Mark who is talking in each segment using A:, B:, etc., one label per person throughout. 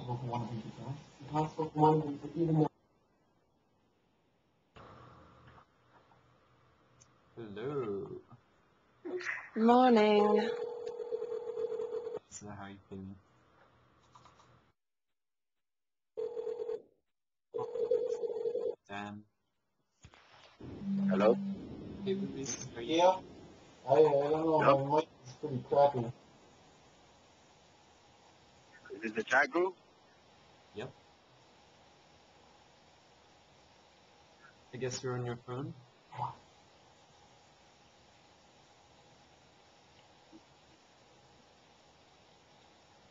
A: impossible for one of them to die. It's impossible for one of them to even know.
B: Hello.
C: Morning.
B: So how you feeling? Dan.
D: Hello?
B: Hey, Luis. How you?
A: Yeah? I don't know,
D: Yep.
A: my mic is pretty crappy.
D: Is this the chat group?
B: Yep. I guess you're on your phone?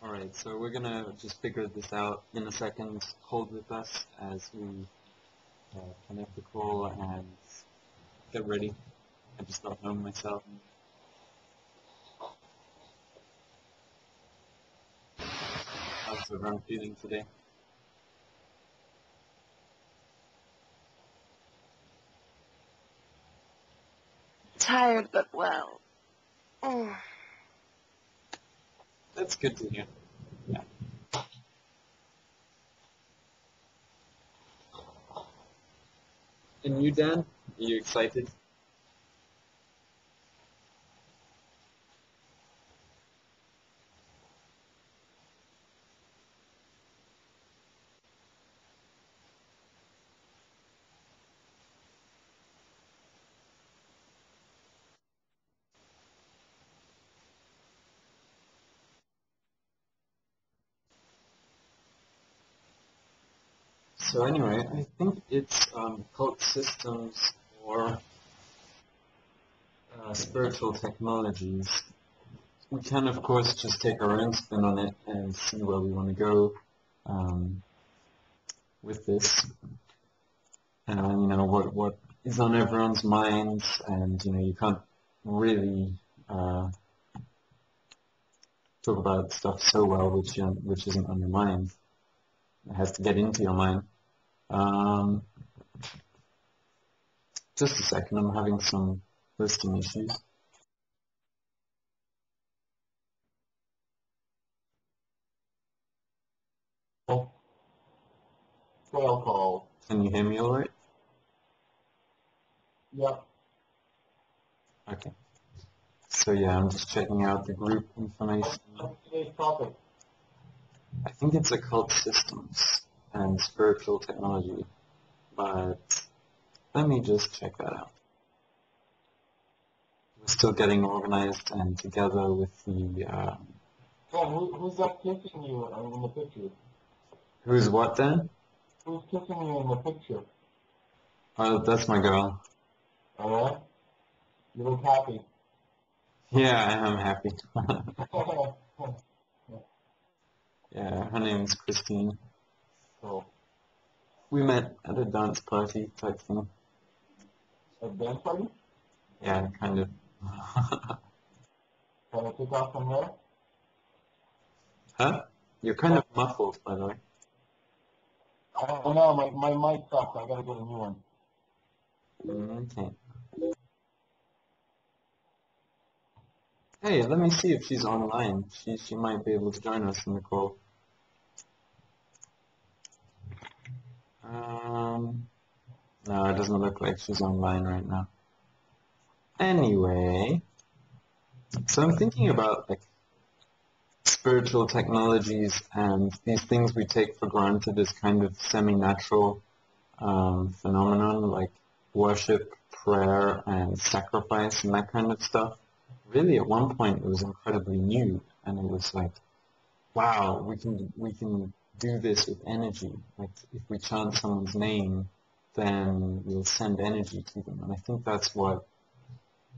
B: Alright, so we're gonna just figure this out in a second. Hold with us as we connect the call and get ready. I just got home myself. How's everyone feeling today?
C: Tired but well.
B: That's good to hear. Yeah. And you, Dan? Are you excited? So anyway, I think it's cult systems or spiritual technologies. We can, of course, just take our own spin on it and see where we want to go with this. And you know what is on everyone's minds, and you know you can't really talk about stuff so well which isn't on your mind. It has to get into your mind. Just a second, I'm having some listing issues.
A: Oh. Fail call.
B: Can you hear me all right?
A: Yep.
B: Okay. So yeah, I'm just checking out the group information.
A: What's today's topic?
B: I think it's occult systems and spiritual technology, but let me just check that out. We're still getting organized and together with the...
A: Who's that kissing you in the picture?
B: Who's what then?
A: Who's kissing you in the picture?
B: Oh, that's my girl.
A: Alright? You look happy.
B: Yeah, I am happy. Yeah, her name's Christine.
A: So,
B: We met at a dance party type thing.
A: a dance party?
B: Yeah, kind of.
A: Can I kick off from there?
B: Huh? You're kind of muffled, by the way.
A: I don't know, my mic sucks. I gotta get a new one.
B: Okay. Hey, let me see if she's online. She might be able to join us in the call. No, it doesn't look like she's online right now. Anyway, so I'm thinking about like spiritual technologies and these things we take for granted as kind of semi-natural phenomenon like worship, prayer, and sacrifice and that kind of stuff. Really, at one point, it was incredibly new, and it was like, wow, we can do this with energy. Like if we chant someone's name, then we'll send energy to them. And I think that's what,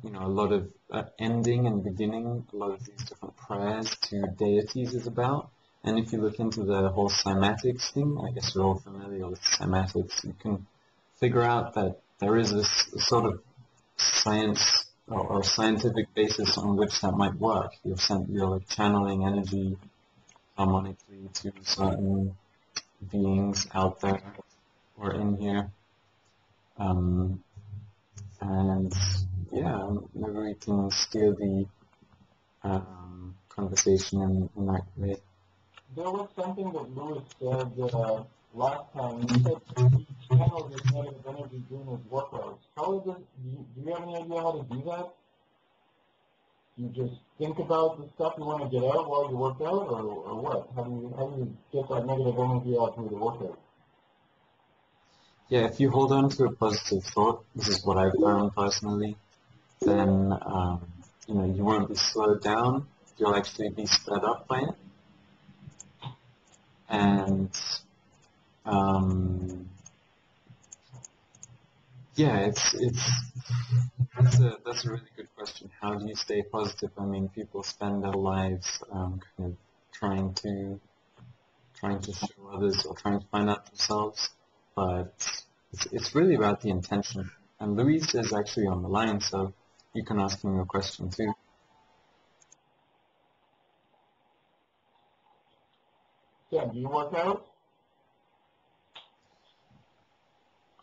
B: you know, a lot of ending and beginning, a lot of these different prayers to deities is about. And if you look into the whole cymatics thing, I guess you're all familiar with cymatics, you can figure out that there is this sort of science or scientific basis on which that might work. You're like channeling energy harmonically to certain beings out there or in here. And yeah, maybe we can steer the conversation in that way.
A: there was something that Lewis said last time. He said he channels his negative energy during his workouts. How is it? Do you have any idea how to do that? You just think about the stuff you want to get out while you work out, or what? How do you get that negative energy out through the workout?
B: Yeah, if you hold on to a positive thought, this is what I've found personally, then you won't be slowed down. You'll actually be sped up by it. And yeah, that's a really good question. How do you stay positive? I mean, people spend their lives kind of trying to show others or trying to find out themselves, but it's really about the intention. And Luis is actually on the line, so you can ask him your question too.
A: Yeah, do you work out?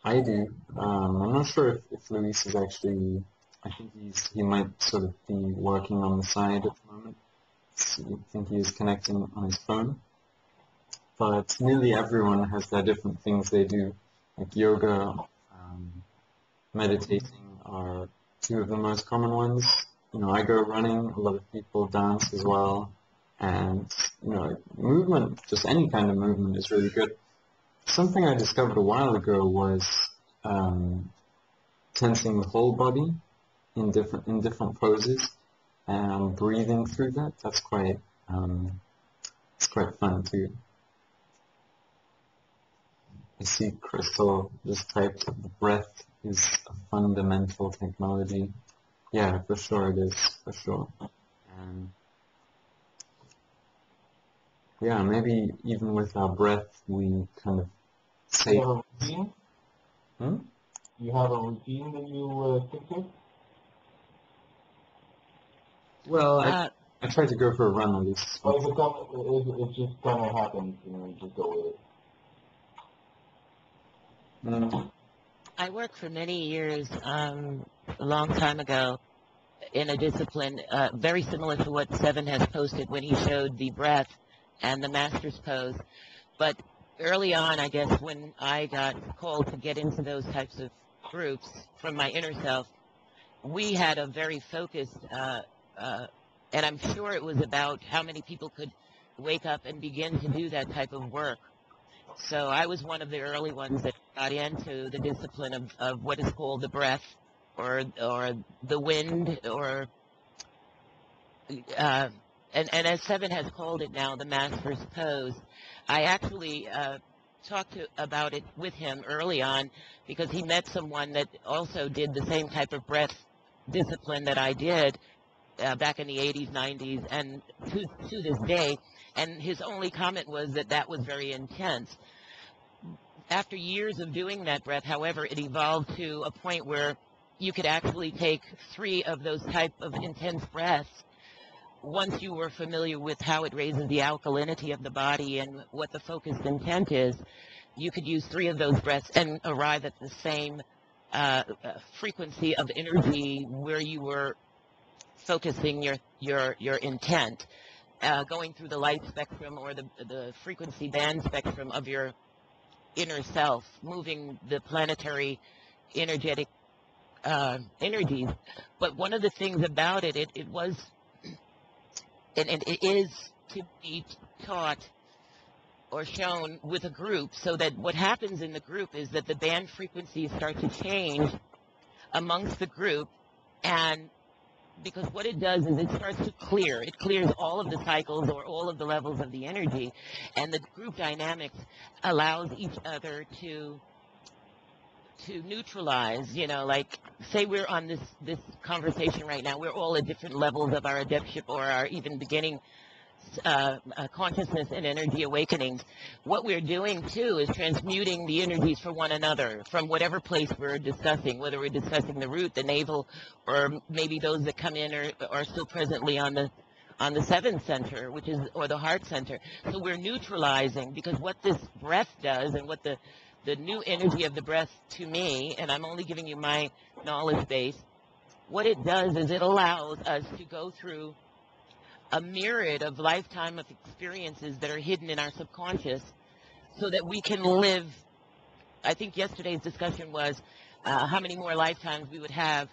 B: I do. I'm not sure if Luis is actually. I think he might sort of be working on the side at the moment. I think he is connecting on his phone. But nearly everyone has their different things they do. Like yoga, meditating are two of the most common ones. I go running. A lot of people dance as well, and movement, just any kind of movement, is really good. Something I discovered a while ago was tensing the whole body in different poses and breathing through that. That's quite it's quite fun too. I see Crystal just typed the breath is a fundamental technology. Yeah, for sure it is, for sure. And yeah, maybe even with our breath we kind of
A: Do you
B: say.
A: have a routine?
B: Hmm?
A: You have a routine that you stick to?
B: Well, I try to go for a run at least.
A: Or it just kind of happens, you just go with it?
B: Mm.
E: I worked for many years, a long time ago, in a discipline very similar to what Seven has posted when he showed the breath and the master's pose. But early on, I guess, when I got called to get into those types of groups from my inner self, we had a very focused, and I'm sure it was about how many people could wake up and begin to do that type of work. So I was one of the early ones that got into the discipline of what is called the breath or the wind or and as Seven has called it now, the master's pose. I actually talked about it with him early on because he met someone that also did the same type of breath discipline that I did back in the 80s, 90s, and to this day. And his only comment was that that was very intense. After years of doing that breath, however, it evolved to a point where you could actually take 3 of those type of intense breaths once you were familiar with how it raises the alkalinity of the body and what the focused intent is. You could use 3 of those breaths and arrive at the same frequency of energy where you were focusing your intent, going through the light spectrum or the frequency band spectrum of your inner self, moving the planetary energetic energies. But one of the things about it was, and it is to be taught or shown with a group, so that what happens in the group is that the band frequencies start to change amongst the group, and because what it does is it starts to clear. It clears all of the cycles or all of the levels of the energy, and the group dynamics allows each other to neutralize. Like say we're on this conversation right now. We're all at different levels of our adeptship or our even beginning consciousness and energy awakenings. What we're doing too is transmuting the energies for one another from whatever place we're discussing, whether we're discussing the root, the navel, or maybe those that come in are still presently on the seventh center, or the heart center. So we're neutralizing, because what this breath does and what the new energy of the breath to me, and I'm only giving you my knowledge base, what it does is it allows us to go through a myriad of lifetime of experiences that are hidden in our subconscious so that we can live. I think yesterday's discussion was how many more lifetimes we would have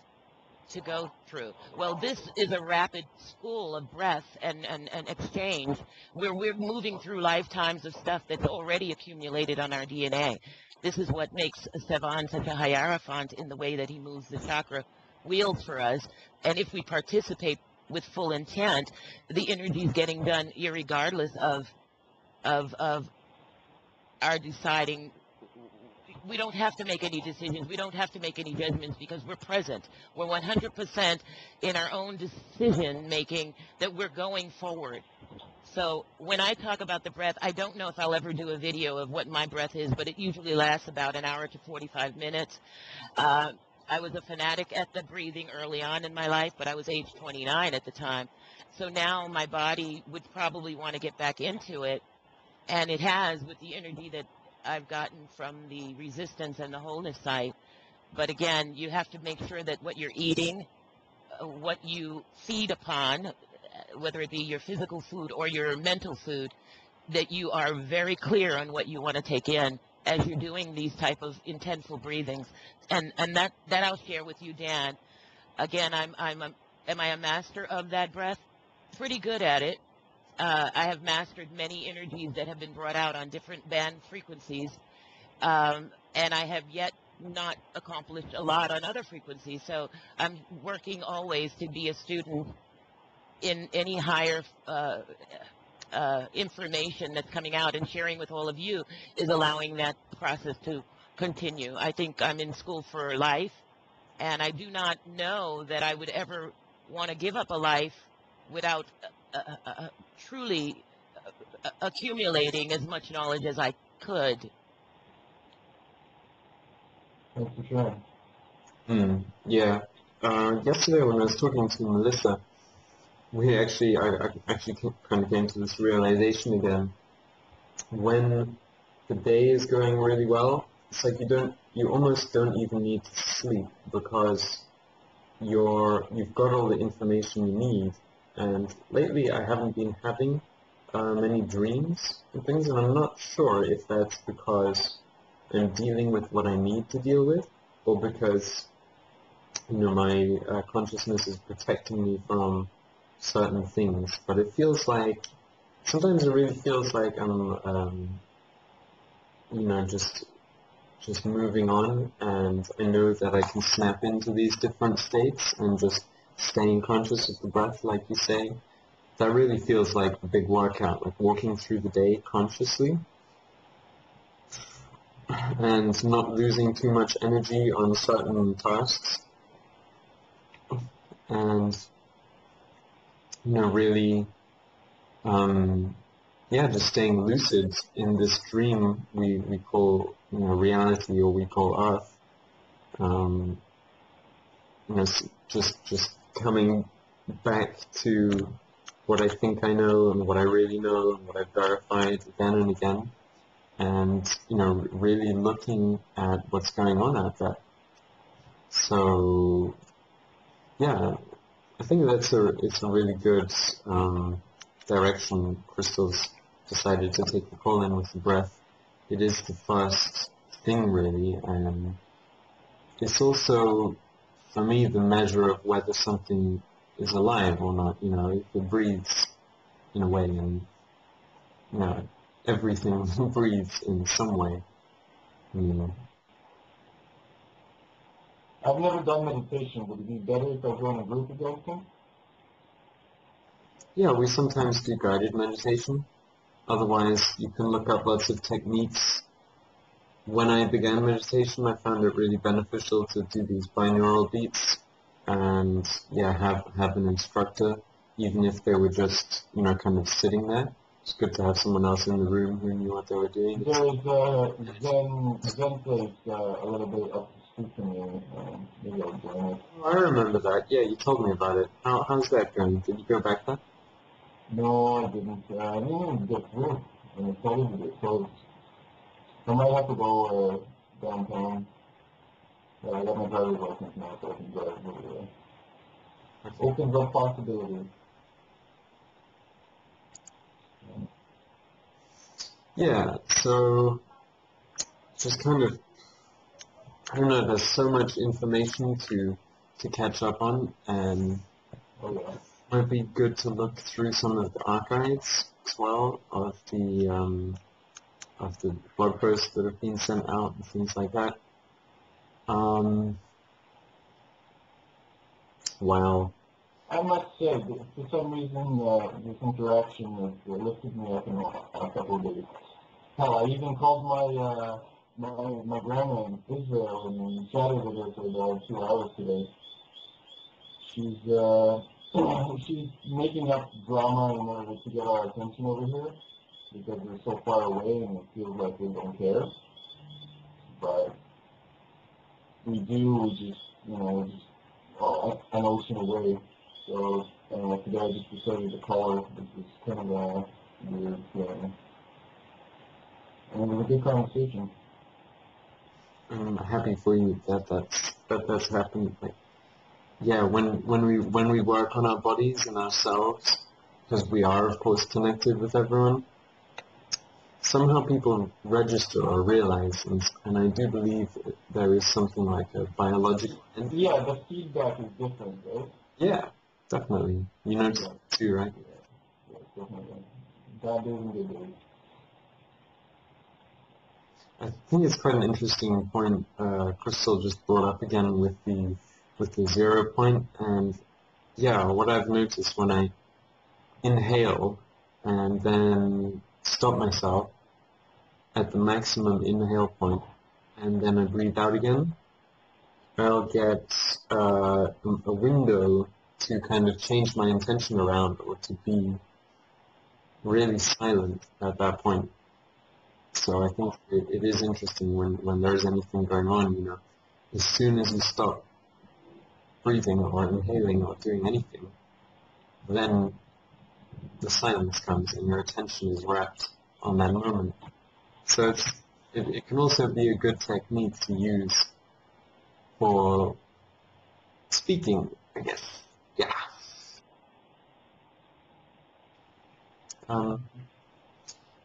E: to go through. Well, this is a rapid school of breath and exchange where we're moving through lifetimes of stuff that's already accumulated on our DNA. This is what makes Sevan such a hierophant in the way that he moves the chakra wheels for us. And if we participate with full intent, the energy is getting done irregardless of our deciding. We don't have to make any decisions. We don't have to make any judgments because we're present. We're 100% in our own decision making that we're going forward. So when I talk about the breath, I don't know if I'll ever do a video of what my breath is, but it usually lasts about an hour to 45 minutes. I was a fanatic at the breathing early on in my life, but I was age 29 at the time. So now my body would probably want to get back into it, and it has with the energy that I've gotten from the resistance and the wholeness site. But again, you have to make sure that what you're eating, what you feed upon, whether it be your physical food or your mental food, that you are very clear on what you want to take in as you're doing these type of intenseful breathings. And that I'll share with you, Dan. Again, am I a master of that breath? Pretty good at it. I have mastered many energies that have been brought out on different band frequencies, and I have yet not accomplished a lot on other frequencies. So I'm working always to be a student in any higher information that's coming out, and sharing with all of you is allowing that process to continue. I think I'm in school for life, and I do not know that I would ever want to give up a life without truly accumulating as much knowledge as I could.
A: That's for sure.
B: Yeah. Yesterday when I was talking to Melissa, I actually kind of came to this realization again. When the day is going really well, it's like you almost don't even need to sleep because you've got all the information you need. And lately I haven't been having many dreams and things, and I'm not sure if that's because I'm dealing with what I need to deal with, or because my consciousness is protecting me from certain things. But it feels like sometimes it really feels like I'm just moving on, and I know that I can snap into these different states and just staying conscious of the breath, like you say. That really feels like a big workout, like walking through the day consciously and not losing too much energy on certain tasks, and really just staying lucid in this dream we call reality, or we call Earth. Just coming back to what I think I know and what I really know and what I've verified again and again, and really looking at what's going on out there. So yeah, I think it's a really good direction Crystal's decided to take the call in with the breath. It is the first thing really, and it's also for me the measure of whether something is alive or not. If it breathes in a way, and everything breathes in some way.
A: I've never done meditation. Would it be better if I join a group of those things?
B: Yeah, we sometimes do guided meditation. Otherwise, you can look up lots of techniques. When I began meditation, I found it really beneficial to do these binaural beats and have an instructor, even if they were just kind of sitting there. It's good to have someone else in the room who knew what they were doing.
A: There is Zen place a little bit up the street from me. Maybe I'll join it.
B: I remember that. Yeah, you told me about it. How's that going? Did you go back there?
A: No, I didn't. I didn't even get through. And it's always get closed. I might have to go downtown. I got my driver's license now, so I can drive over there. Opens up possibilities.
B: Yeah, so just kind of, I don't know, there's so much information to catch up on, and
A: Oh yeah.
B: it might be good to look through some of the archives as well of the blog posts that have been sent out and things like that. Well,
A: I must say, that for some reason, this interaction has lifted me up in a couple of days. Hell, I even called my grandma in Israel and chatted with her for about 2 hours today. She's she's making up drama in order to get our attention over here because we're so far away and it feels like we don't care. But we do. We just we're just an ocean away. So today I just decided to call her. This is kind of a weird feeling. And it was a good conversation.
B: I'm happy for you that's happened. Like, yeah, when we work on our bodies and ourselves, because we are of course connected with everyone, somehow people register or realize, and I do believe there is something like a biological entity.
A: Yeah, the feedback is different, right?
B: Yeah, definitely. You notice
A: Yeah.
B: it too, right?
A: Yeah, definitely. Bad days and good days.
B: I think it's quite an interesting point Crystal just brought up again with the 0 point, and yeah, what I've noticed when I inhale and then stop myself at the maximum inhale point, and then I breathe out again, I'll get a window to kind of change my intention around or to be really silent at that point. So I think it is interesting when there's anything going on, as soon as you stop breathing or inhaling or doing anything, then the silence comes and your attention is wrapped on that moment. So it can also be a good technique to use for speaking, I guess. Yeah.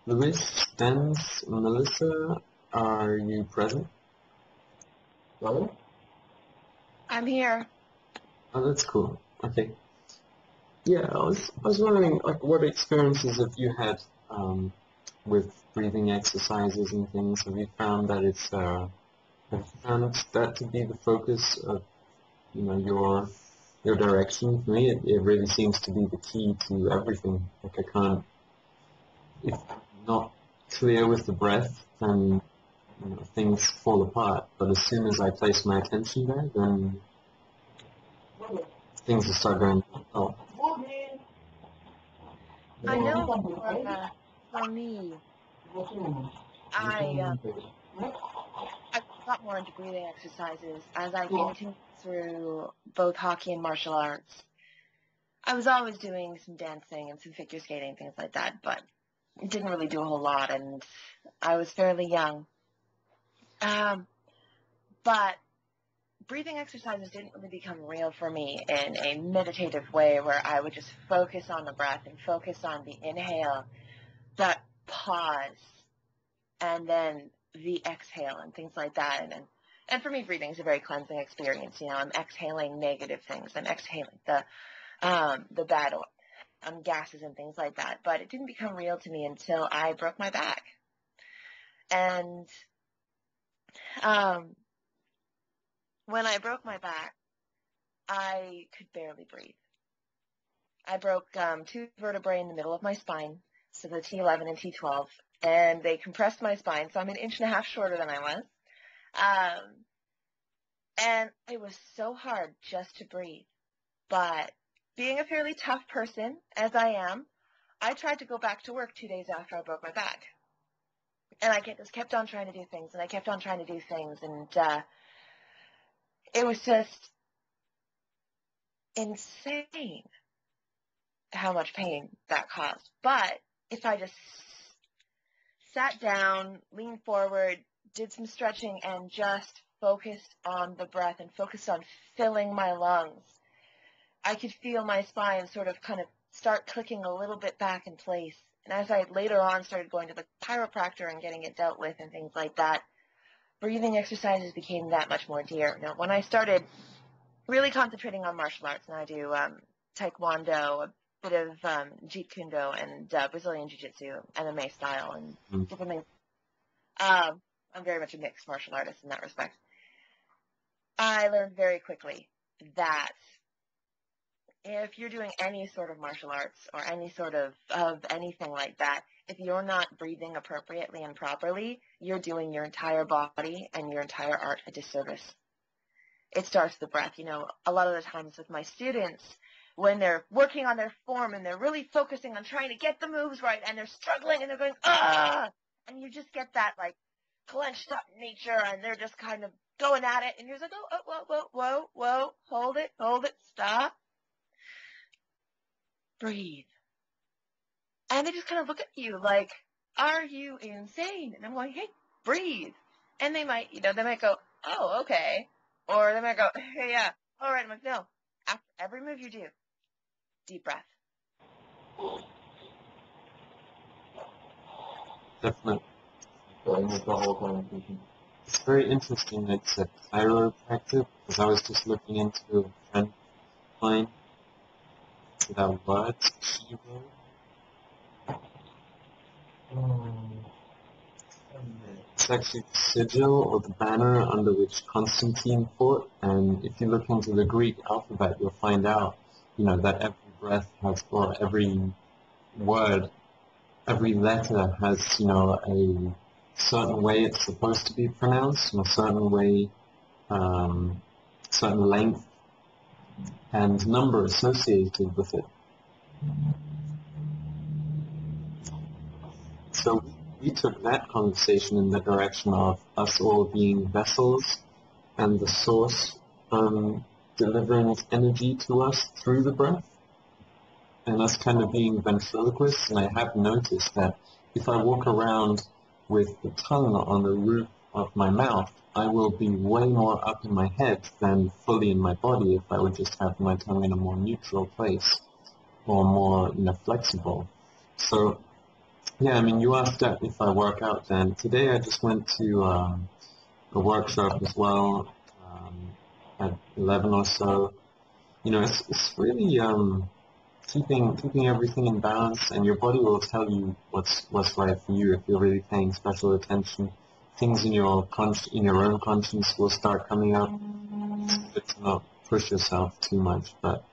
B: Luis, Denz, Melissa, are you present?
A: Sorry?
C: I'm here.
B: Oh, that's cool. Okay. Yeah, I was wondering, like, what experiences have you had with breathing exercises and things? Have you found that have you found that to be the focus of, your direction? For me, it really seems to be the key to everything. Like, I can't, if I'm not clear with the breath, then things fall apart. But as soon as I place my attention there, then things will start going well.
C: I know for me, I got more into breathing exercises as I continued through both hockey and martial arts. I was always doing some dancing and some figure skating, things like that, but didn't really do a whole lot, and I was fairly young. But breathing exercises didn't really become real for me in a meditative way where I would just focus on the breath and focus on the inhale, that pause, and then the exhale and things like that. And for me, breathing is a very cleansing experience. I'm exhaling negative things. I'm exhaling the bad gases and things like that. But it didn't become real to me until I broke my back. And when I broke my back, I could barely breathe. I broke 2 vertebrae in the middle of my spine, so the T11 and T12, and they compressed my spine, so I'm an inch and a half shorter than I was. And it was so hard just to breathe. But being a fairly tough person, as I am, I tried to go back to work 2 days after I broke my back. And I just kept on trying to do things, and I kept on trying to do things, and it was just insane how much pain that caused. But if I just sat down, leaned forward, did some stretching, and just focused on the breath and focused on filling my lungs, I could feel my spine sort of kind of start clicking a little bit back in place, And as I later on started going to the chiropractor and getting it dealt with and things like that, breathing exercises became that much more dear. Now, when I started really concentrating on martial arts, and I do taekwondo, a bit of jeet kune-do, and Brazilian jiu-jitsu, MMA style, and different things. I'm very much a mixed martial artist in that respect. I learned very quickly that if you're doing any sort of martial arts or any sort of anything like that, if you're not breathing appropriately and properly, you're doing your entire body and your entire art a disservice. It starts with the breath. You know, a lot of the times with my students, when they're working on their form and they're really focusing on trying to get the moves right and they're struggling and they're going, ah, and you just get that like clenched up nature and they're just kind of going at it and you're just like, oh, whoa, hold it, stop. Breathe. And they just kind of look at you like, are you insane? And I'm going, hey, breathe. And they might, they might go, oh, okay. Or they might go, hey, yeah, all right. I'm like, no. After every move you do, deep breath.
B: Definitely.
A: It's the whole conversation.
B: It's very interesting that it's a chiropractic, because I was just looking into a friend of mine without words, Chiro. It's actually the sigil or the banner under which Constantine fought, and if you look into the Greek alphabet, you'll find out, that every breath has, or every word, every letter has, a certain way it's supposed to be pronounced, a certain way, certain length and number associated with it. So we took that conversation in the direction of us all being vessels and the source delivering its energy to us through the breath, and us kind of being ventriloquists. And I have noticed that if I walk around with the tongue on the roof of my mouth, I will be way more up in my head than fully in my body if I would just have my tongue in a more neutral place or more, flexible. So, yeah, I mean, you asked that if I work out, then today I just went to a workshop as well at 11 or so. It's really keeping everything in balance, and your body will tell you what's right for you if you're really paying special attention. Things in your own conscience will start coming up. It's good to not push yourself too much, but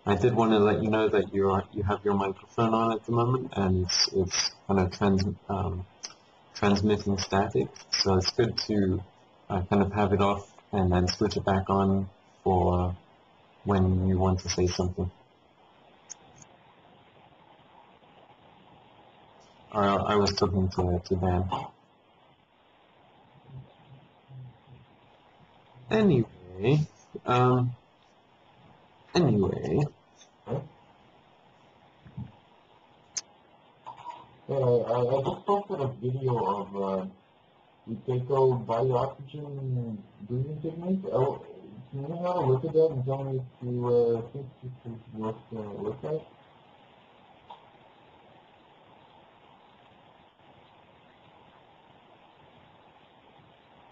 B: I did want to let you know that you have your microphone on at the moment, and it's kind of transmitting static, so it's good to kind of have it off and then switch it back on for when you want to say something. I was talking to Dan. Anyway,
A: I just posted a video of Uteko bio-oxygen breathing technique. Can you have a look at that and tell me if you think this is worth that?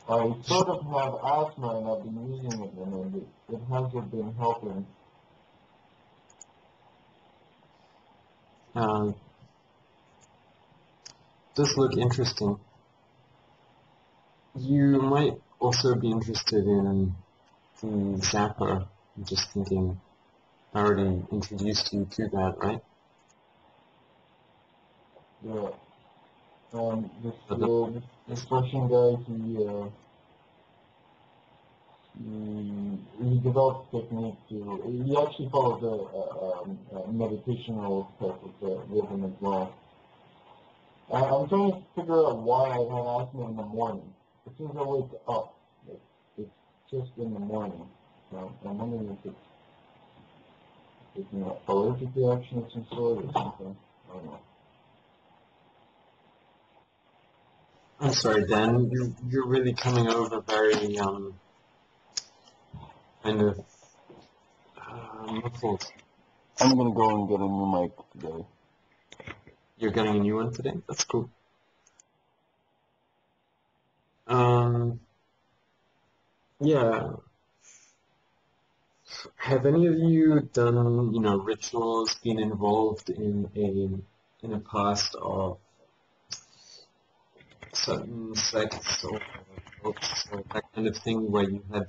A: I sort of have asthma and I've been using it and it hasn't been helping.
B: Does look interesting. You might also be interested in the Zapper. I'm just thinking, I already introduced you to that, right?
A: Yeah. This Russian guy, he developed technique he actually follows a meditational type of rhythm as well. I'm trying to figure out why I have asthma in the morning. As soon as I wake up, it's just in the morning. So I'm wondering if it's an allergic reaction of some sort or something. I don't know.
B: I'm sorry, Dan. You're really coming over very kind of muffled.
A: I'm gonna go and get a new mic today.
B: You're getting a new one today? That's cool. Yeah. Have any of you done, rituals, been involved in a past of certain sects or cults or that kind of thing where you had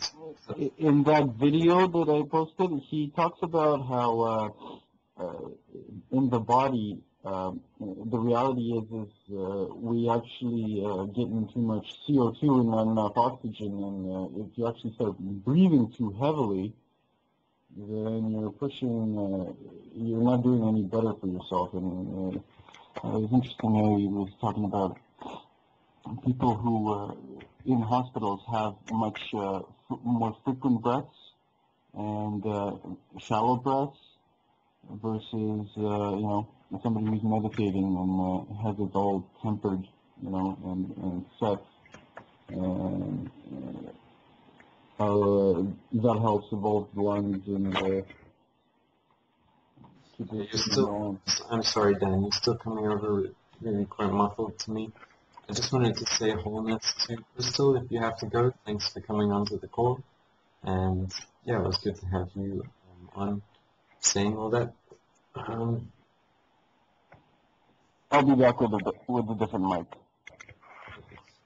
A: In that video that I posted, he talks about how in the body, the reality is we actually getting too much CO2 and not enough oxygen, and if you actually start breathing too heavily, then you're pushing, you're not doing any better for yourself. And it was interesting how he was talking about people who in hospitals have much more frequent breaths and shallow breaths versus somebody who's meditating and has it all tempered, and set, and how that helps evolve the lungs and keep
B: you're
A: it
B: still,
A: going.
B: I'm sorry, Dan, you're still coming over really quite muffled to me. I just wanted to say wholeness to Crystal. If you have to go, thanks for coming onto the call. And yeah, it was good to have you on saying all that.
A: I'll be back with a different mic.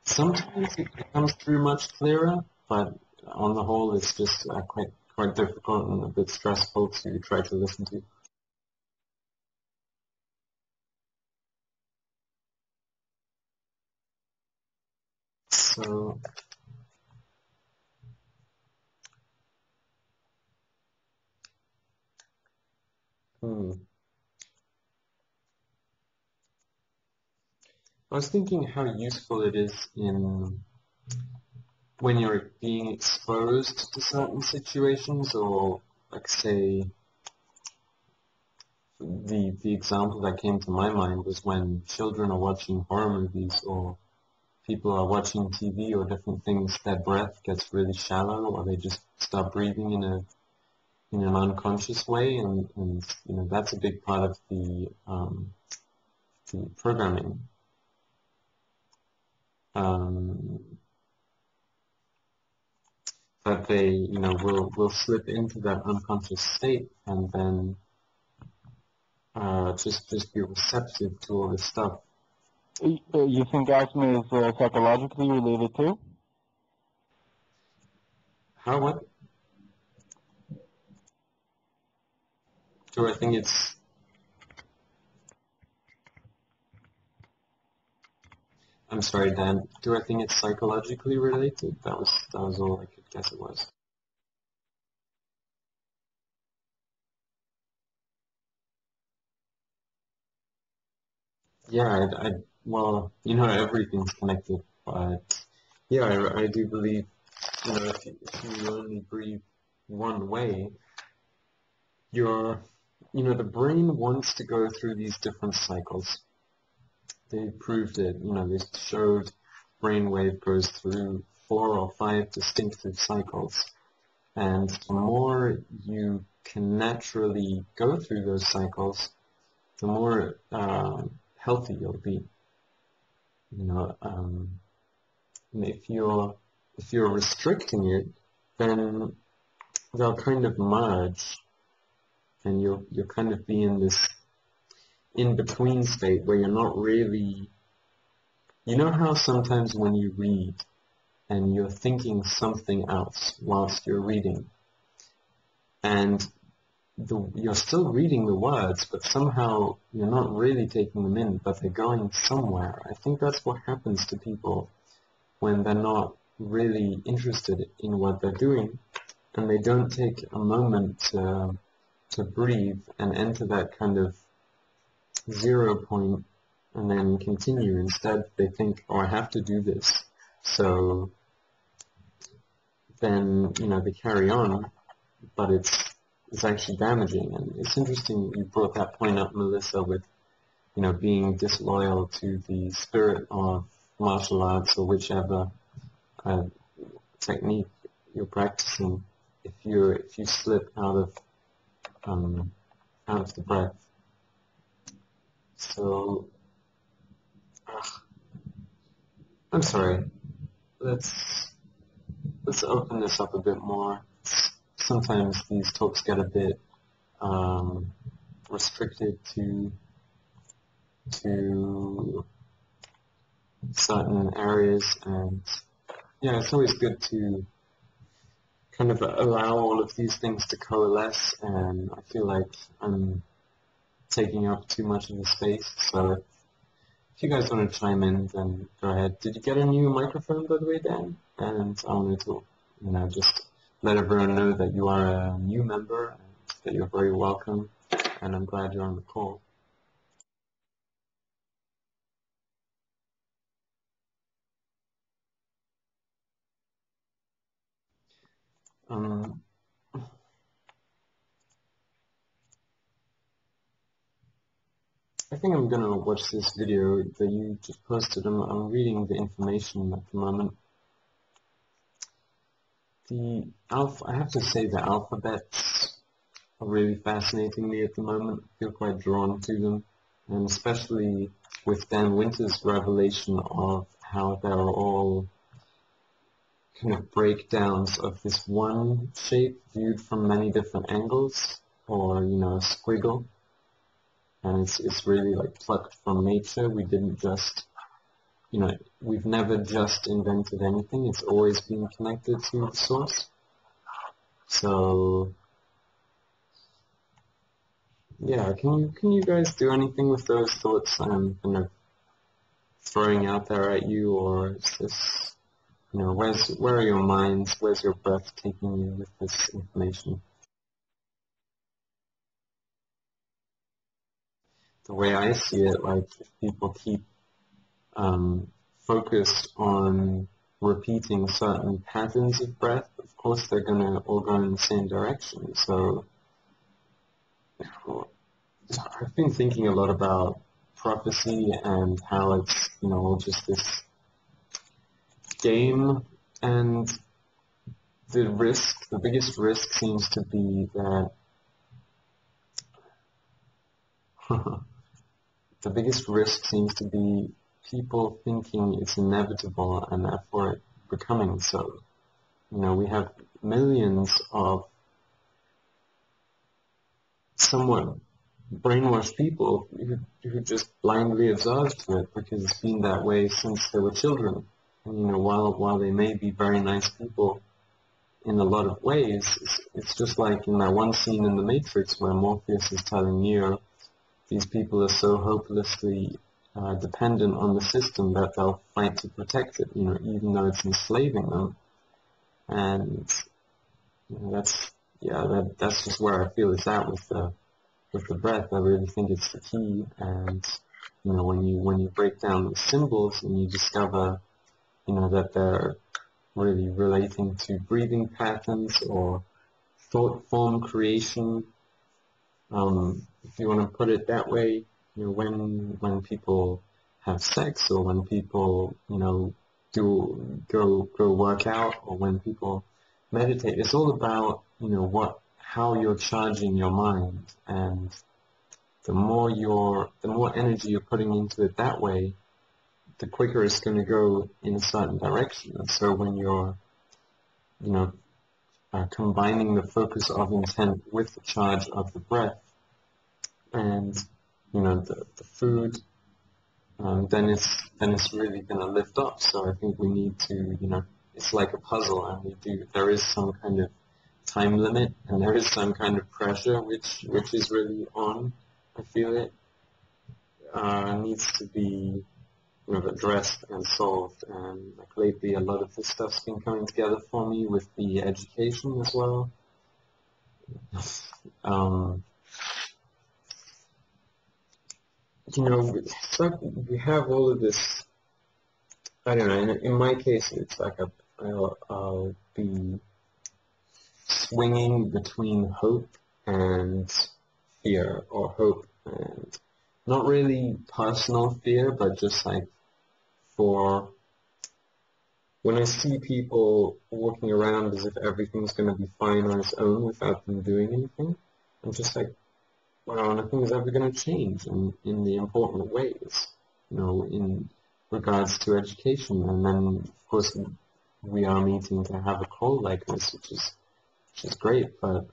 B: Sometimes it comes through much clearer, but on the whole, it's just quite difficult and a bit stressful to try to listen to. So, I was thinking how useful it is when you're being exposed to certain situations, or like say, the example that came to my mind was when children are watching horror movies or people are watching TV or different things, their breath gets really shallow, or they just start breathing in an unconscious way, and that's a big part of the programming. That they will slip into that unconscious state and then just be receptive to all this stuff.
A: You think asthma is psychologically related too?
B: How, what? Do I think it's... I'm sorry, Dan. Do I think it's psychologically related? That was all I could guess it was. Yeah, well, everything's connected, but yeah, I do believe, if you only breathe one way, the brain wants to go through these different cycles. They proved it, they showed brainwave goes through 4 or 5 distinctive cycles. And the more you can naturally go through those cycles, the more healthy you'll be. If you're restricting it, then they'll kind of merge, and you'll kind of be in this in-between state where you're not really... You know how sometimes when you read and you're thinking something else whilst you're reading, and you're still reading the words, but somehow you're not really taking them in, but they're going somewhere. I think that's what happens to people when they're not really interested in what they're doing, and they don't take a moment to breathe and enter that kind of 0 point and then continue. Instead, they think, oh, I have to do this. So then, they carry on, but it's actually damaging. And it's interesting you brought that point up, Melissa, with, being disloyal to the spirit of martial arts or whichever technique you're practicing. If you slip out of the breath. So I'm sorry. Let's open this up a bit more. Sometimes these talks get a bit restricted to certain areas, and yeah, it's always good to kind of allow all of these things to coalesce, and I feel like I'm taking up too much of the space, so if you guys want to chime in, then go ahead. Did you get a new microphone, by the way, Dan? And I wanted to, just let everyone know that you are a new member, and that you're very welcome, and I'm glad you're on the call. I think I'm gonna watch this video that you just posted. I'm reading the information at the moment. I have to say the alphabets are really fascinating me at the moment. I feel quite drawn to them, and especially with Dan Winter's revelation of how they're all kind of breakdowns of this one shape viewed from many different angles, or a squiggle. And it's really like plucked from nature. We didn't just, we've never just invented anything. It's always been connected to the source. So, yeah, can you guys do anything with those thoughts I'm kind of throwing out there at you, or is this, where are your minds? Where's your breath taking you with this information? The way I see it, like if people keep focused on repeating certain patterns of breath, of course they're going to all go in the same direction. So I've been thinking a lot about prophecy and how it's, all just this game, and the biggest risk seems to be that the biggest risk seems to be people thinking it's inevitable and therefore it becoming so. We have millions of somewhat brainwashed people who just blindly observe to it because it's been that way since they were children. And, while they may be very nice people in a lot of ways, it's just like in that one scene in The Matrix where Morpheus is telling Neo, these people are so hopelessly dependent on the system that they'll fight to protect it, even though it's enslaving them. And that's just where I feel it's at with the breath. I really think it's the key. And when you break down the symbols and you discover that they're really relating to breathing patterns or thought form creation, if you want to put it that way, when people have sex, or when people go work out, or when people meditate, it's all about how you're charging your mind, and the more energy you're putting into it that way, the quicker it's going to go in a certain direction. And so when you're combining the focus of intent with the charge of the breath and the food, then it's really going to lift up. So I think we need to, it's like a puzzle, and there is some kind of time limit, and there is some kind of pressure which is really on. I feel it needs to be addressed and solved. And like lately, a lot of this stuff's been coming together for me with the education as well. It's like we have all of this. I don't know. In my case, it's like I'll be swinging between hope and fear, or hope and not really personal fear, but just like for when I see people walking around as if everything's going to be fine on its own without them doing anything, I'm just like, well, nothing is ever going to change in the important ways. in regards to education. And then, of course, we are meeting to have a call like this, which is great. But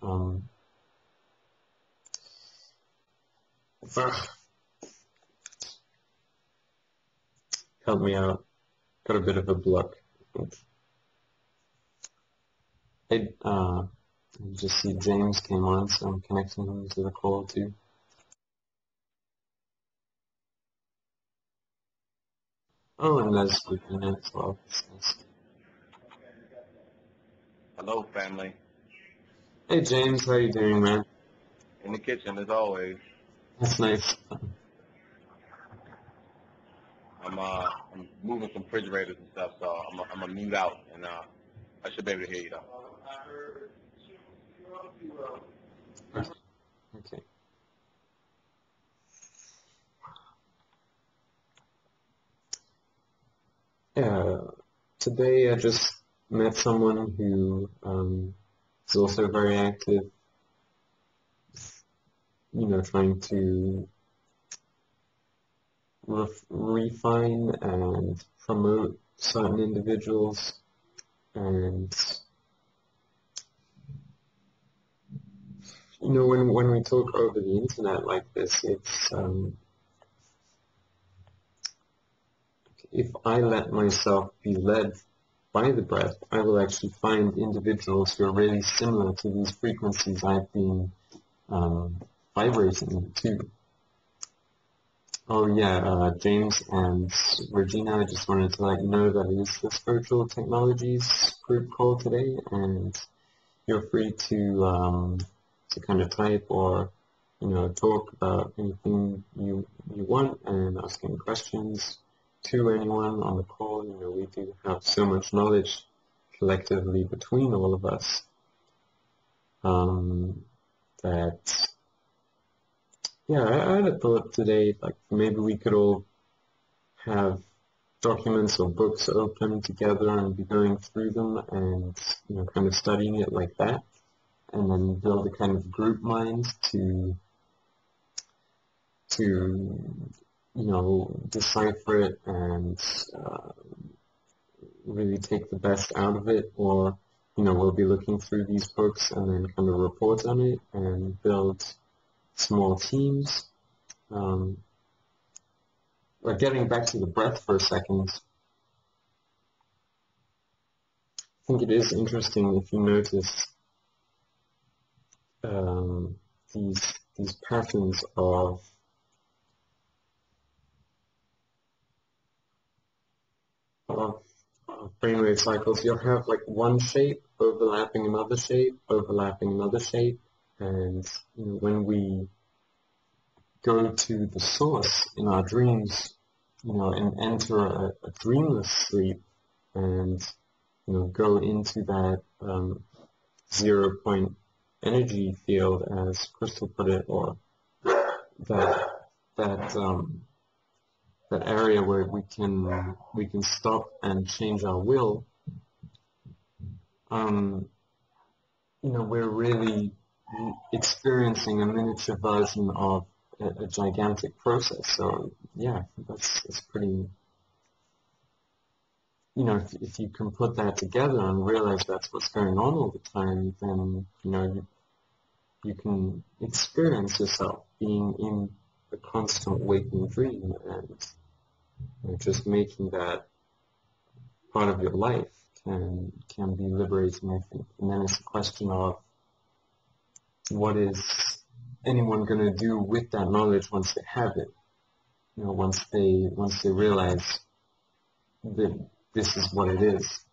B: help me out. Got a bit of a block. I just see James came on, so I'm connecting him to the call too. Oh, and there's Lupina as well.
D: Hello, family.
B: Hey James, how you doing, man?
D: In the kitchen, as always.
B: That's nice.
D: I'm moving some refrigerators and stuff, so I'm gonna mute out, and I should be able to hear you though.
B: Okay. Yeah, today I just met someone who is also very active, trying to refine and promote certain individuals, and when we talk over the internet like this, it's if I let myself be led by the breath, I will actually find individuals who are really similar to these frequencies I've been vibrating to. Oh yeah, James and Regina, I just wanted to let you know that it is the Spiritual Technologies group call today, and feel free to kind of type or talk about anything you want and ask any questions to anyone on the call. We do have so much knowledge collectively between all of us that yeah, I had a thought today, like maybe we could all have documents or books open together and be going through them and kind of studying it like that, and then build a kind of group mind to decipher it and really take the best out of it. Or we'll be looking through these books and then kind of report on it and build small teams. But getting back to the breath for a second, I think it is interesting if you notice these patterns of brainwave cycles. You'll have like one shape overlapping another shape, overlapping another shape, and when we go to the source in our dreams, and enter a dreamless sleep, and go into that 0 point energy field, as Crystal put it, or that that area where we can stop and change our will. We're really experiencing a miniature version of a gigantic process. So yeah, that's pretty. If you can put that together and realize that's what's going on all the time, then you can experience yourself being in a constant waking dream, and just making that part of your life can be liberating, I think. And then it's a question of what is anyone going to do with that knowledge once they have it? Once they realize that this is what it is.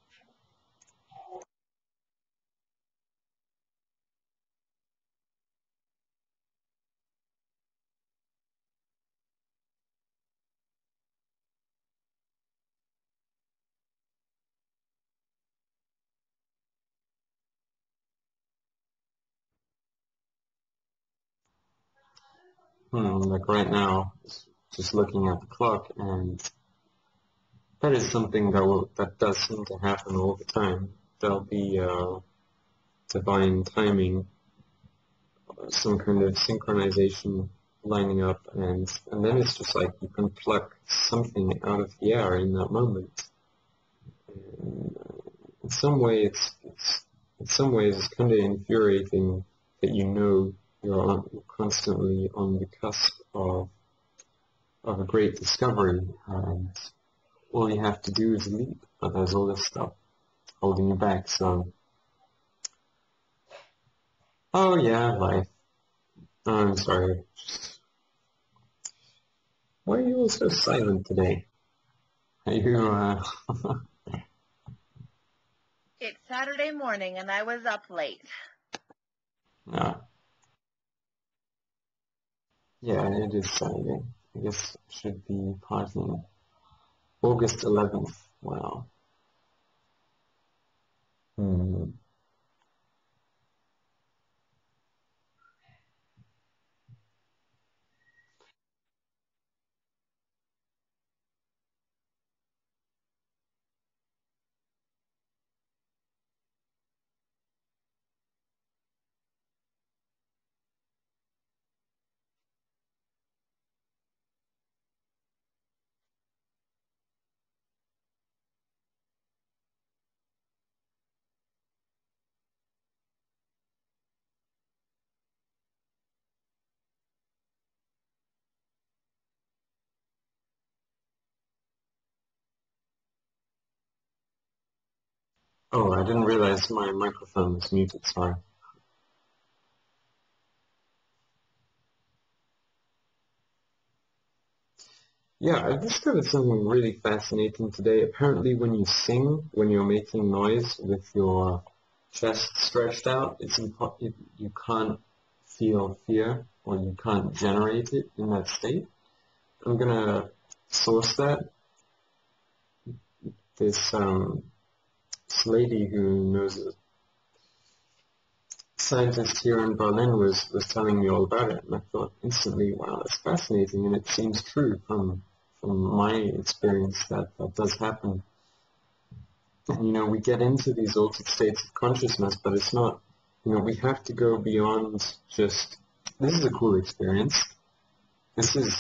B: Like right now, just looking at the clock, and that is something that does seem to happen all the time. There'll be divine timing, some kind of synchronization lining up, and then it's just like you can pluck something out of the air in that moment. And in some way, in some ways it's kind of infuriating that you know you're constantly on the cusp of a great discovery, and all you have to do is leap, but there's all this stuff holding you back. So, oh yeah, life. Oh, I'm sorry. Why are you all so silent today? Are you,
C: It's Saturday morning and I was up late.
B: no. Yeah, it is Saturday. I guess I should be partying. August 11th. Wow. Hmm. Oh, I didn't realize my microphone was muted, sorry. Yeah, I discovered something really fascinating today. Apparently when you sing, when you're making noise with your chest stretched out, you can't feel fear, or you can't generate it in that state. I'm gonna source that. This lady who knows a scientist here in Berlin was telling me all about it, and I thought instantly, wow, that's fascinating, and it seems true from my experience that that does happen. And we get into these altered states of consciousness, but it's not, we have to go beyond just, this is a cool experience. This is,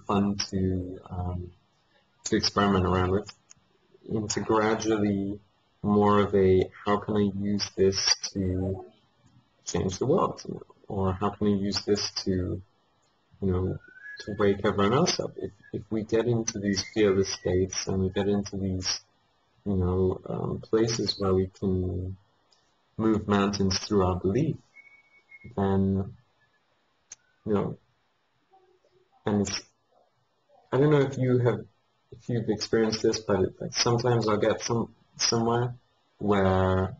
B: fun to experiment around with, into gradually more of a, how can I use this to change the world? Or how can I use this to, to wake everyone else up? If we get into these fearless states and we get into these, places where we can move mountains through our belief, then, and it's, I don't know if you've experienced this, but like sometimes I'll get somewhere where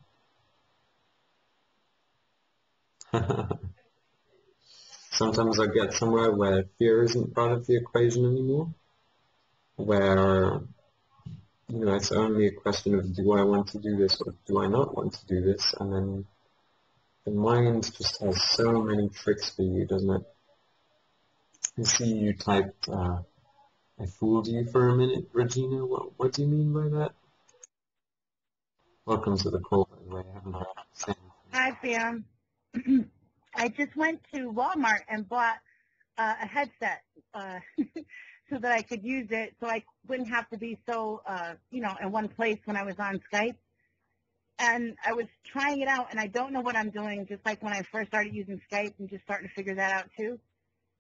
B: sometimes I get somewhere where fear isn't part of the equation anymore, where it's only a question of, do I want to do this or do I not want to do this? And then the mind just has so many tricks for you, doesn't it? You see, you typed, I fooled you for a minute, Regina. What do you mean by that? Welcome to the call, by the way. I haven't heard you say
F: Hi, Sam. I just went to Walmart and bought a headset so that I could use it so I wouldn't have to be so, in one place when I was on Skype. And I was trying it out, and I don't know what I'm doing, just like when I first started using Skype and just starting to figure that out, too.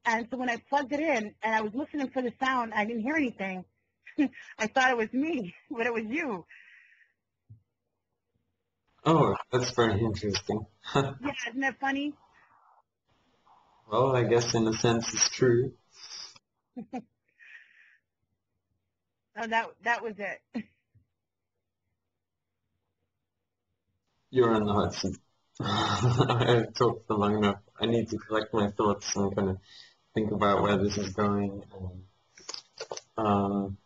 F: And so when I plugged it in and I was listening for the sound, I didn't hear anything. I thought it was me, but it was you.
B: Oh, that's very interesting.
F: Yeah, isn't that funny?
B: Well, I guess in a sense it's true.
F: Oh, that was it.
B: You're on the hot seat. I've talked for long enough. I need to collect my thoughts and kind of think about where this is going. Um,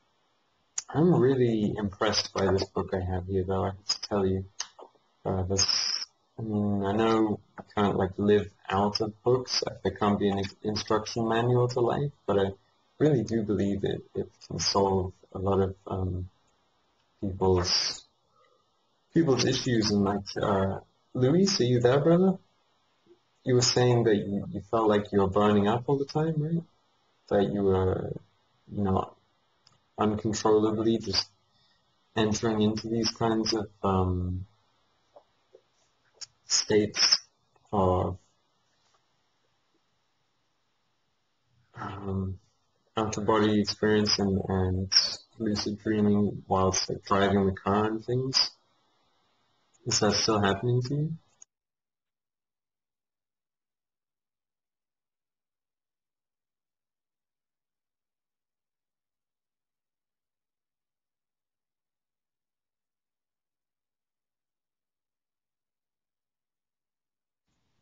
B: I'm really impressed by this book I have here, though, I have to tell you. I know I can't live out of books. There can't be an instruction manual to life, but I really do believe it can solve a lot of people's issues. And Luis, are you there, brother? you were saying that you felt like you were burning up all the time, right? That you were, uncontrollably just entering into these kinds of states of out-of-body experience and lucid dreaming whilst like driving the car and things. Is that still happening to you?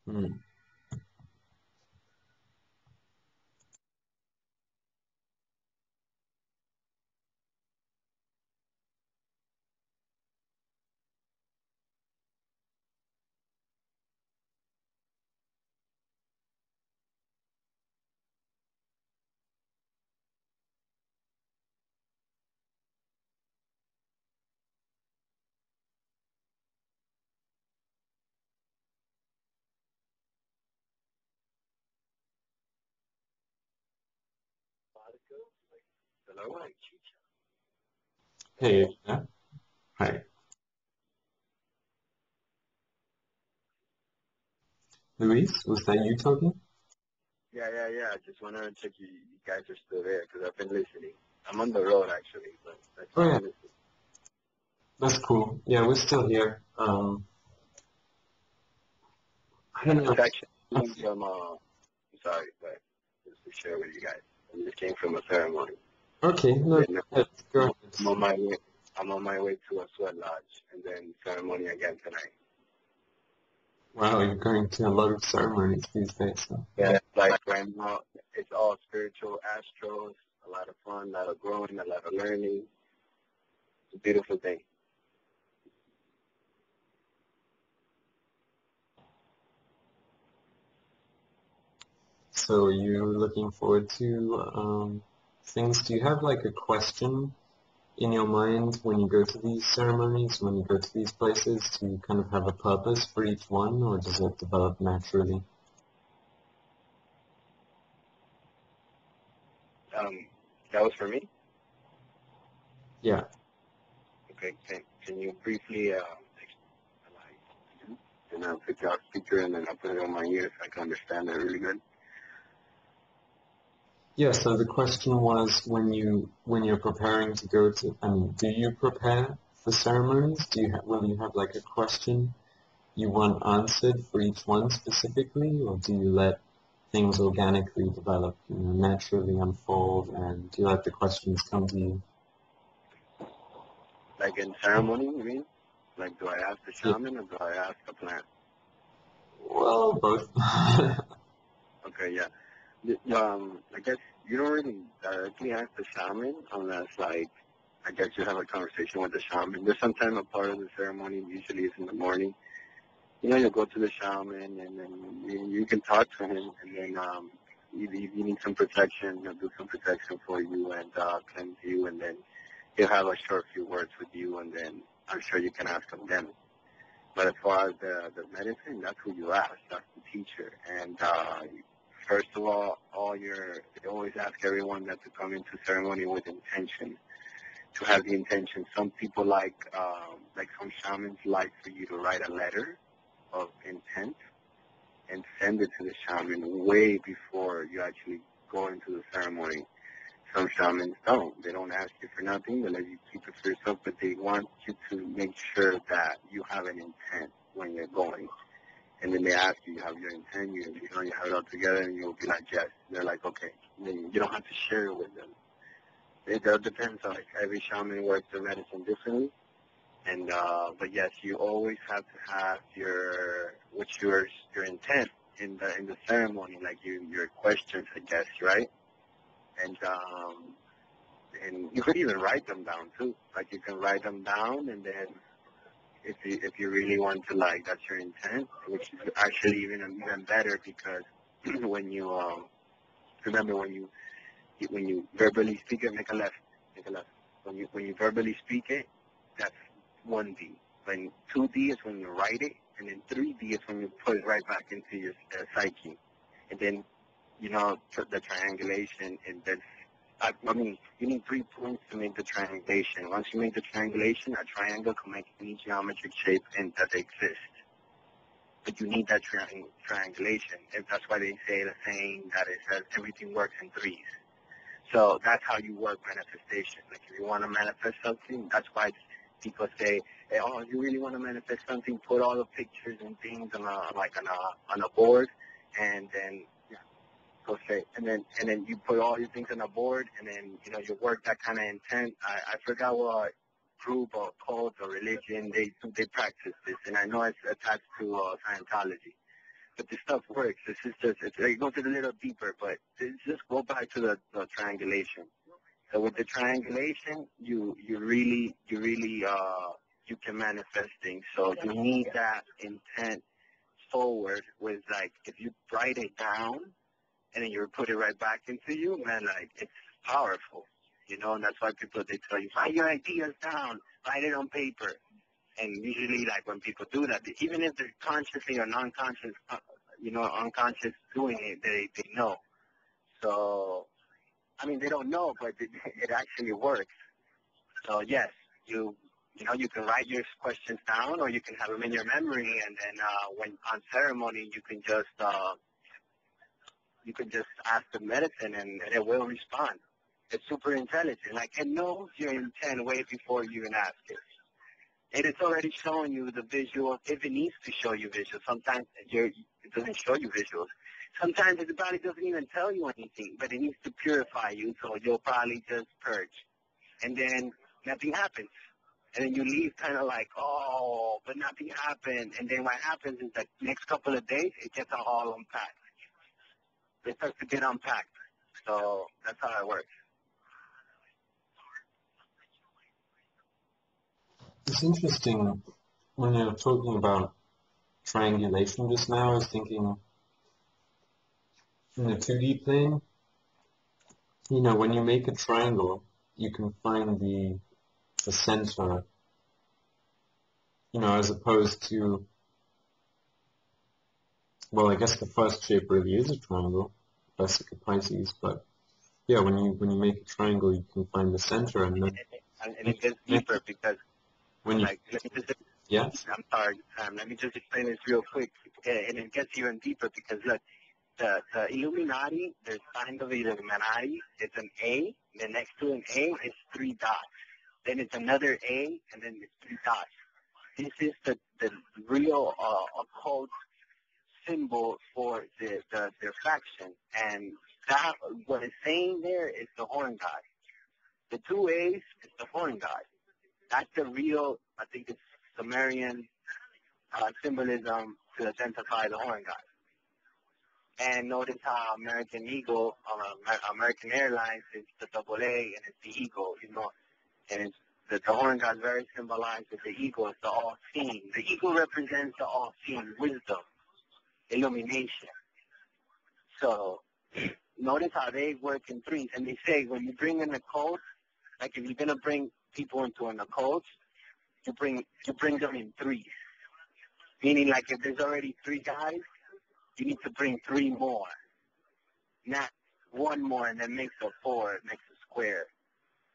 B: Hmm. Hey, yeah. Hi. Luis, was that you talking?
G: Yeah. I just wanted to check you guys are still there because I've been listening. I'm on the road actually, but that's
B: Oh
G: why I'm
B: yeah,
G: listening.
B: that's cool. Yeah, we're still here. I don't know.
G: It's actually from I'm sorry, but just to share with you guys. I just came from a ceremony.
B: Okay, no,
G: And
B: go ahead.
G: I'm on my way. I'm on my way to a sweat lodge and then ceremony again tonight.
B: Wow, you're going to a lot of ceremonies these days. So.
G: Yeah, like right now, it's all spiritual, astros, a lot of fun, a lot of growing, a lot of learning. It's a beautiful thing.
B: So are you looking forward to things? Do you have like a question in your mind when you go to these ceremonies, when you go to these places? Do you kind of have a purpose for each one, or does it develop naturally?
G: That was for me.
B: Yeah.
G: Okay, can you briefly and I'll pick out speaker and then I'll put it on my ear so I can understand it really good.
B: Yeah, so the question was when you're preparing to go to, I mean, do you prepare for ceremonies? Will you have like a question you want answered for each one specifically, or do you let things organically develop, naturally unfold, and do you let the questions come to you?
G: Like in ceremony, you mean? Like do I ask the
B: Yeah.
G: shaman or do I ask the plant?
B: Well, both.
G: Okay, yeah. I guess you don't really directly ask the shaman unless, like, I guess you have a conversation with the shaman. There's sometimes a part of the ceremony, usually it's in the morning. You'll go to the shaman and then you can talk to him and then if you need some protection, he'll do some protection for you and cleanse you and then he'll have a short few words with you and then I'm sure you can ask him then. But as far as the medicine, that's who you ask. That's the teacher. And first of all, they always ask everyone that to come into ceremony with intention, to have the intention. Some people like some shamans like for you to write a letter of intent and send it to the shaman way before you actually go into the ceremony. Some shamans don't. They don't ask you for nothing. They let you keep it for yourself, but they want you to make sure that you have an intent when you're going. And then they ask you, you have your intent, you have it all together, and you'll be like, yes. They're like, okay. Then you don't have to share it with them. It does depend. Like every shaman works their medicine differently. And but yes, you always have to have your intent in the ceremony, like your questions, I guess, right? And you could even write them down too. Like you can write them down, and then if you really want to, like, that's your intent, which is actually even better because when you remember when you verbally speak it, make a left. When you verbally speak it, that's 1D. When 2D is when you write it, and then 3D is when you put it right back into your psyche. And then, the triangulation, and I mean, you need 3 points to make the triangulation. Once you make the triangulation, a triangle can make any geometric shape and that exists. But you need that triangulation. And that's why they say the saying that it says everything works in threes. So that's how you work manifestation. Like if you want to manifest something, that's why people say, hey, oh, you really want to manifest something, put all the pictures and things on a board, and then go say, and then you put all your things on a board, and then you work that kind of intent. I forgot what group or cult or religion they practice this, and I know it's attached to Scientology. But this stuff works. This is just, it goes a little deeper, but just go back to the triangulation. So with the triangulation, you really you can manifest things. So you need that intent forward with, like, if you write it down and then you put it right back into you, man, like, it's powerful, and that's why they tell you, write your ideas down, write it on paper. And usually, like, when people do that, even if they're consciously or non-conscious, unconscious doing it, they know. So, I mean, they don't know, but it actually works. So, yes, you can write your questions down, or you can have them in your memory, and then when on ceremony, you can just ask the medicine, and it will respond. It's super intelligent. Like, it knows your intent way before you even ask it. And it's already showing you the visual if it needs to show you visuals. Sometimes it doesn't show you visuals. Sometimes the body doesn't even tell you anything, but it needs to purify you, so you'll probably just purge. And then nothing happens. And then you leave kind of like, oh, but nothing happened. And then what happens is the next couple of days, it gets all unpacked. It starts to get unpacked. So that's how it works.
B: It's interesting when you're talking about triangulation just now. I was thinking in the 2D plane, when you make a triangle, you can find the center, as opposed to, well, I guess the first shape really is a triangle, Vesica Pisces, but yeah, when you make a triangle, you can find the center, and then
G: and it gets deeper because,
B: when you,
G: like,
B: yes?
G: I'm sorry, let me just explain this real quick, and it gets even deeper because, look, the Illuminati, their sign of the Illuminati, it's an A, then next to an A is 3 dots. Then it's another A, and then it's 3 dots. This is the real occult symbol for their faction, and that what it's saying there is the horn god. The 2 A's is the horn god. That's the real, I think it's Sumerian symbolism to identify the horn god. And notice how American Eagle, American Airlines, is the double A, and it's the eagle, and it's the horn god very symbolized with the eagle. It's the all-seeing. The eagle represents the all-seeing wisdom, illumination. So notice how they work in threes. And they say when you bring in a cult, like if you're going to bring people into an occult, you bring them in threes. Meaning, like, if there's already 3 guys, you need to bring 3 more. Not 1 more and then makes a 4, it makes a square.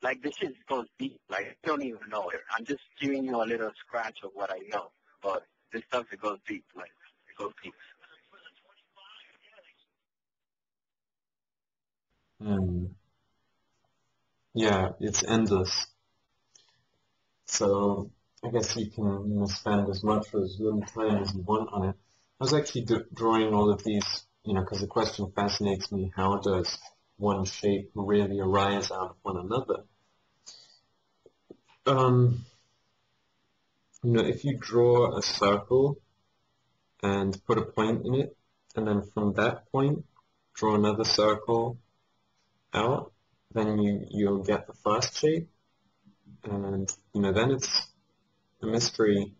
G: Like, this shit goes deep. Like, I don't even know it. I'm just giving you a little scratch of what I know. But this stuff, it goes deep. Like, it goes deep.
B: Yeah, it's endless. So I guess you can spend as much or as little time as you want on it. I was actually drawing all of these, because the question fascinates me: how does one shape really arise out of one another? If you draw a circle and put a point in it, and then from that point draw another circle out, then you'll get the first shape, and then it's a mystery.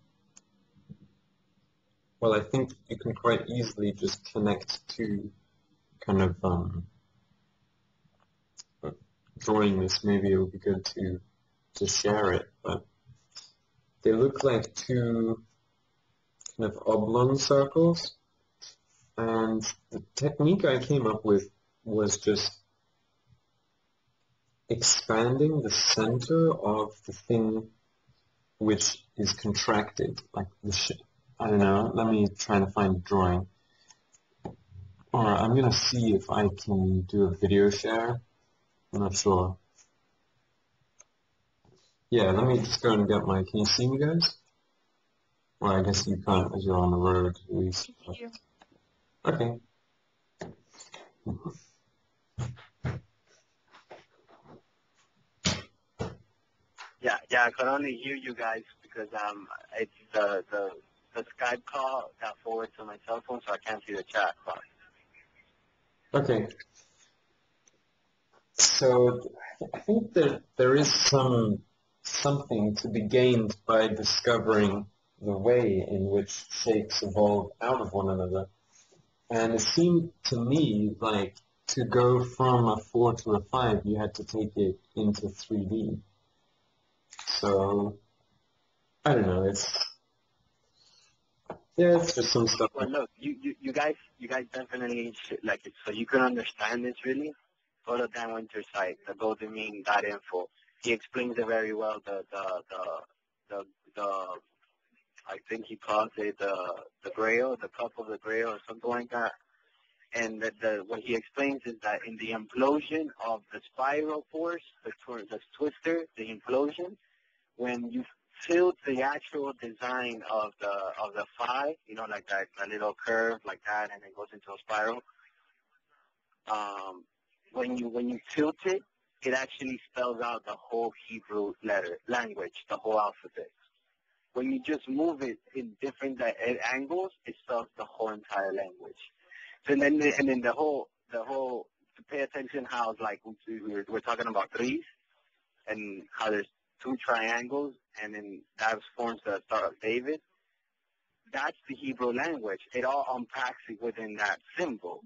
B: Well, I think you can quite easily just connect to kind of drawing this. Maybe it would be good to share it, but they look like 2 kind of oblong circles. And the technique I came up with was just expanding the center of the thing which is contracted, like I don't know, let me try to find a drawing. Or I'm going to see if I can do a video share. I'm not sure. Yeah, let me just go and get my, can you see me guys? Well, I guess you can't as you're on the road at least. Okay.
G: Yeah, I could only hear you guys because it's the Skype call got forwarded to my cell phone, so I can't see the chat box.
B: Okay. So I think that there is something to be gained by discovering the way in which shapes evolve out of one another. And it seemed to me like to go from a 4 to a 5, you had to take it into 3D. So, I don't know, it's just some stuff.
G: Well, look, you guys definitely should, like it, so you can understand this really. Go to Dan Winter's site, the goldenmean.info. He explains it very well. I think he calls it the grail, the cup of the grail, or something like that. And what he explains is that in the implosion of the spiral force, the twister, the implosion, when you tilt the actual design of the phi, like that little curve like that, and it goes into a spiral. When you tilt it, it actually spells out the whole Hebrew language, the whole alphabet. When you just move it in different angles, it spells the whole entire language. So and then the whole to pay attention how it's like we're talking about threes and how there's two triangles and then that forms the Star of David. That's the Hebrew language. It all unpacks it within that symbol.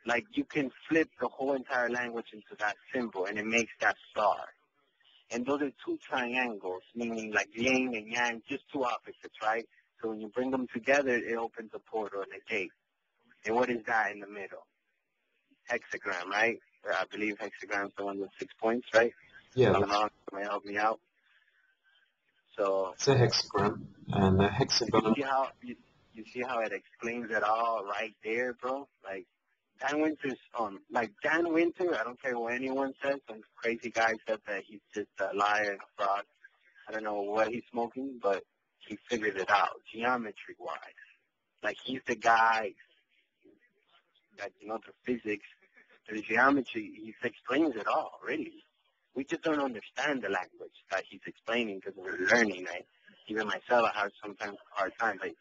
G: Like you can flip the whole entire language into that symbol and it makes that star. And those are two triangles, meaning like yin and yang, just two opposites, right? So when you bring them together, it opens a portal and a gate. And what is that in the middle? Hexagram, right? I believe hexagram is the one with 6 points, right?
B: Yeah.
G: I'm wrong. Somebody help me out. So
B: it's a hexagram, and the hexagon.
G: You see how it explains it all right there, bro? Like Dan Winter's Dan Winter, I don't care what anyone says, some crazy guy said that he's just a liar and a fraud. I don't know what he's smoking, but he figured it out, geometry-wise. Like, he's the guy that, the physics, the geometry, he explains it all, really. We just don't understand the language that he's explaining because we're learning, right? Even myself, I have sometimes a hard time. Like,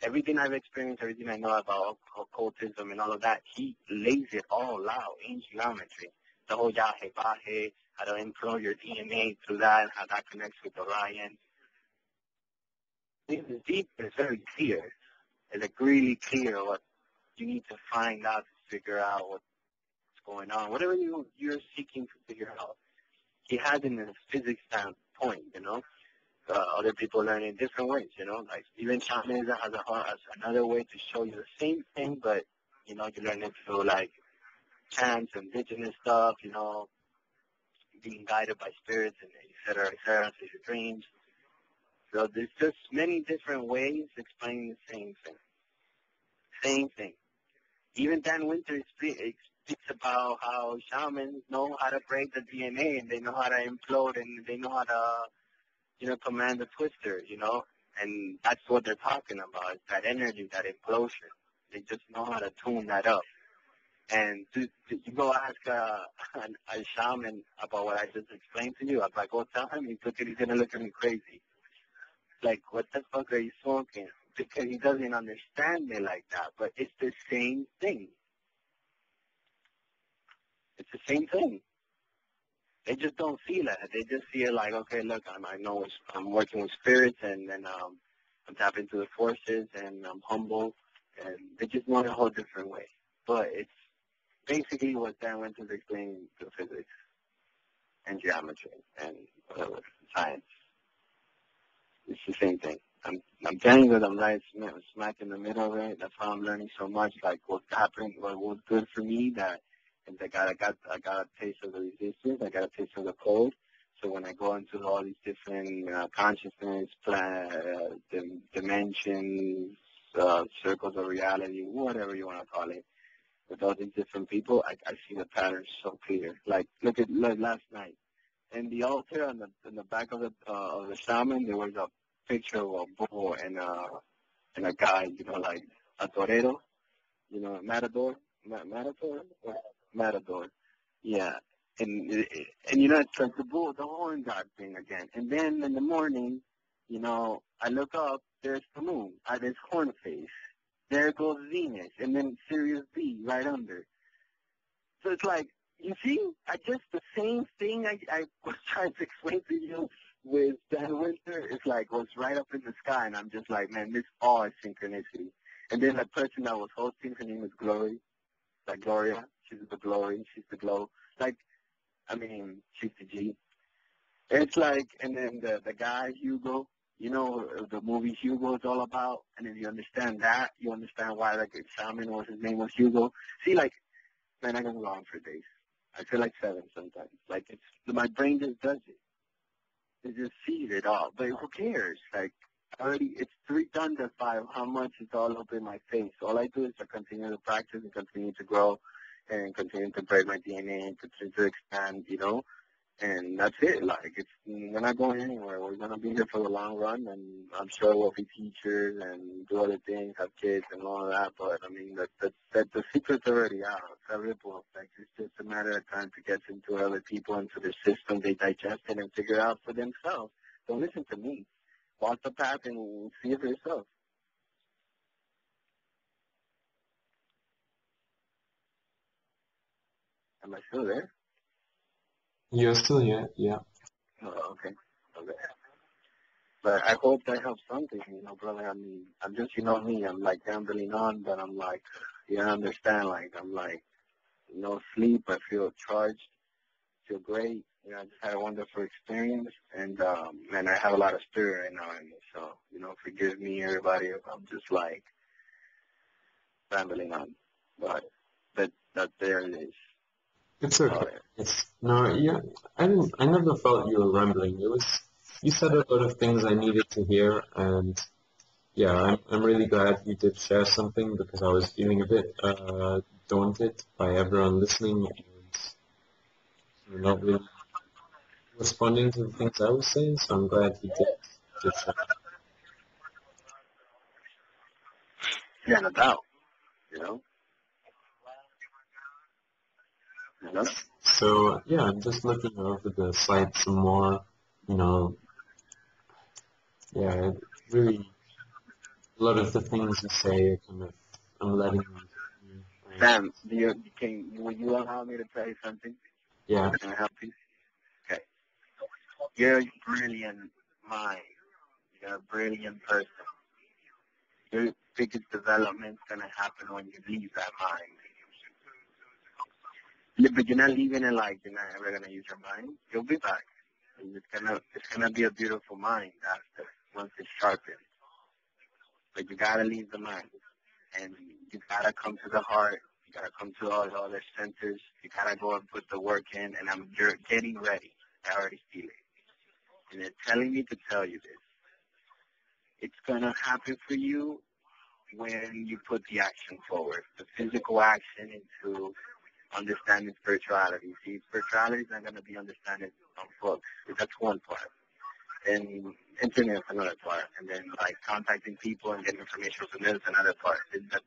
G: everything I've experienced, everything I know about occultism and all of that, he lays it all out in geometry. The whole Yahe Bahe, how to improve your DNA through that, and how that connects with Orion. It's deep, but it's very clear. It's like really clear what you need to find out to figure out what's going on. Whatever you're seeking to figure out. He has it in a physics standpoint, Other people learn in different ways, Like even shamanism has another way to show you the same thing, but you learn it through like chants, indigenous stuff, being guided by spirits and et cetera, through your dreams. So there's just many different ways explaining the same thing. Same thing. Even Dan Winter speaks about how shamans know how to break the DNA and they know how to implode and they know how to command the twister, and that's what they're talking about, is that energy, that implosion. They just know how to tune that up. And you go ask a shaman about what I just explained to you, if I go tell him, he's going to look at me crazy. Like, what the fuck are you smoking? Because he doesn't understand me like that, but it's the same thing. It's the same thing. They just don't feel it. They just feel like, okay, look, I know I'm working with spirits, and then I'm tapping into the forces, and I'm humble, and they just know it a whole different way. But it's basically what Dan went to explain to physics and geometry and science. It's the same thing. I'm telling you that I'm right smack in the middle of it. That's why I'm learning so much. Like what happened, what was good for me. That and I got a taste of the resistance. I got a taste of the cold. So when I go into all these different consciousness, dimensions, circles of reality, whatever you want to call it, with all these different people, I see the patterns so clear. Like look at last night. In the altar on the back of the shaman, there was a picture of a bull and a guy, like a torero, matador, matador, yeah. And it's like the horn god thing again. And then in the morning, I look up, there's the moon, there's horn face, there goes Venus, and then Sirius B right under. So it's like, you see, the same thing I was trying to explain to you with Dan Winter, it's like was right up in the sky, and I'm just like, man, this all is synchronicity. And then the person that was hosting, her name is Glory, like Gloria, she's the glory, she's the glow. Like, she's the G. It's like, and then the guy, Hugo, the movie Hugo is all about, and then you understand that, you understand why, like, the shaman, or his name was Hugo. See, like, man, I can go on for days. I feel like 7 sometimes. Like, my brain just does it. It just sees it all. But who cares? Like, it's redundant by how much it's all up in my face. All I do is to continue to practice and continue to grow and continue to break my DNA and continue to expand, and that's it. Like, we're not going anywhere. We're going to be here for the long run, and I'm sure we'll be teachers and do other things, have kids and all of that. But, the secret's already out. It's a ripple effect. It's just a matter of time to get into other people, into their system. They digest it and figure it out for themselves. Don't listen to me. Walk the path and see it for yourself. Am I still there?
B: You're still here, yeah.
G: Oh, okay. But I hope that helps something, brother. I'm just, me. I'm like gambling on, but I'm like, you understand, like, I'm like, no sleep. I feel charged, feel great. I just had a wonderful experience, and I have a lot of spirit right now in me. So, forgive me, everybody, if I'm just like rambling on. But that there it is.
B: It's okay. Yeah. I never felt you were rambling. You said a lot of things I needed to hear, and yeah, I'm really glad you did share something because I was feeling a bit daunted by everyone listening and not really responding to the things I was saying. So I'm glad you did share.
G: Yeah, no doubt.
B: So yeah, I'm just looking over the site some more. Yeah, really, a lot of the things you say, I'm letting you.
G: Sam, would you allow me to tell you something?
B: Yeah.
G: Can I help you? Okay. You're a brilliant mind. You're a brilliant person. Your biggest development's going to happen when you leave that mind. But you're not leaving it like you're not ever going to use your mind. You'll be back. And it's gonna be a beautiful mind after, once it's sharpened. But you got to leave the mind. And you got to come to the heart. You got to come to all the other centers. You got to go and put the work in. And you're getting ready. I already feel it. And it's telling me to tell you this. It's going to happen for you when you put the action forward, the physical action into understanding spirituality. See, spirituality is not going to be understanding on books. That's one part. And internet is another part. And then, like, contacting people and getting information from them is another part. And the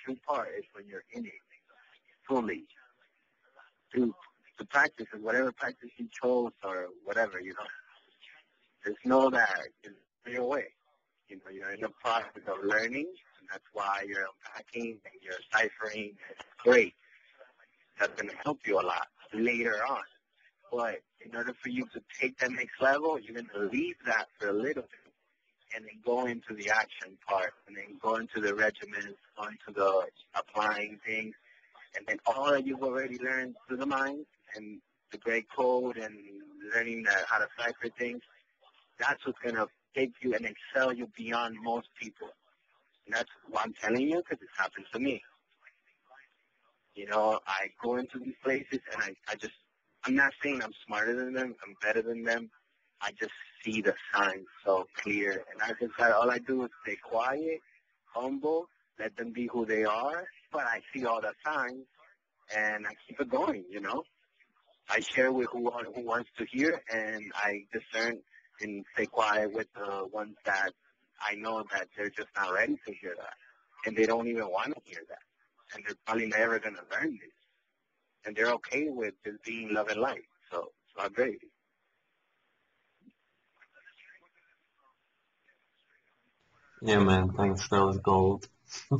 G: true part is when you're in it fully. To practice, and whatever practice you chose or whatever, just know that it's your way. You're in the process of learning, and that's why you're unpacking and you're ciphering. It's great. That's going to help you a lot later on. But in order for you to take that next level, you're going to leave that for a little bit and then go into the action part and then go into the regimens, go into the applying things, and then all that you've already learned through the mind and the great code and learning how to cipher things, that's what's going to take you and excel you beyond most people. And that's what I'm telling you because it happens to me. You know, I go into these places and I'm not saying I'm smarter than them, I'm better than them. I just see the signs so clear. And all I do is stay quiet, humble, let them be who they are. But I see all the signs and I keep it going, you know. I share with who wants to hear, and I discern and stay quiet with the ones that I know that they're just not ready to hear that. And they don't even want to hear that. And they're probably never going to learn this. And they're okay with just being love and light. So it's not great.
B: Yeah, man, thanks. That was gold.
G: Yeah,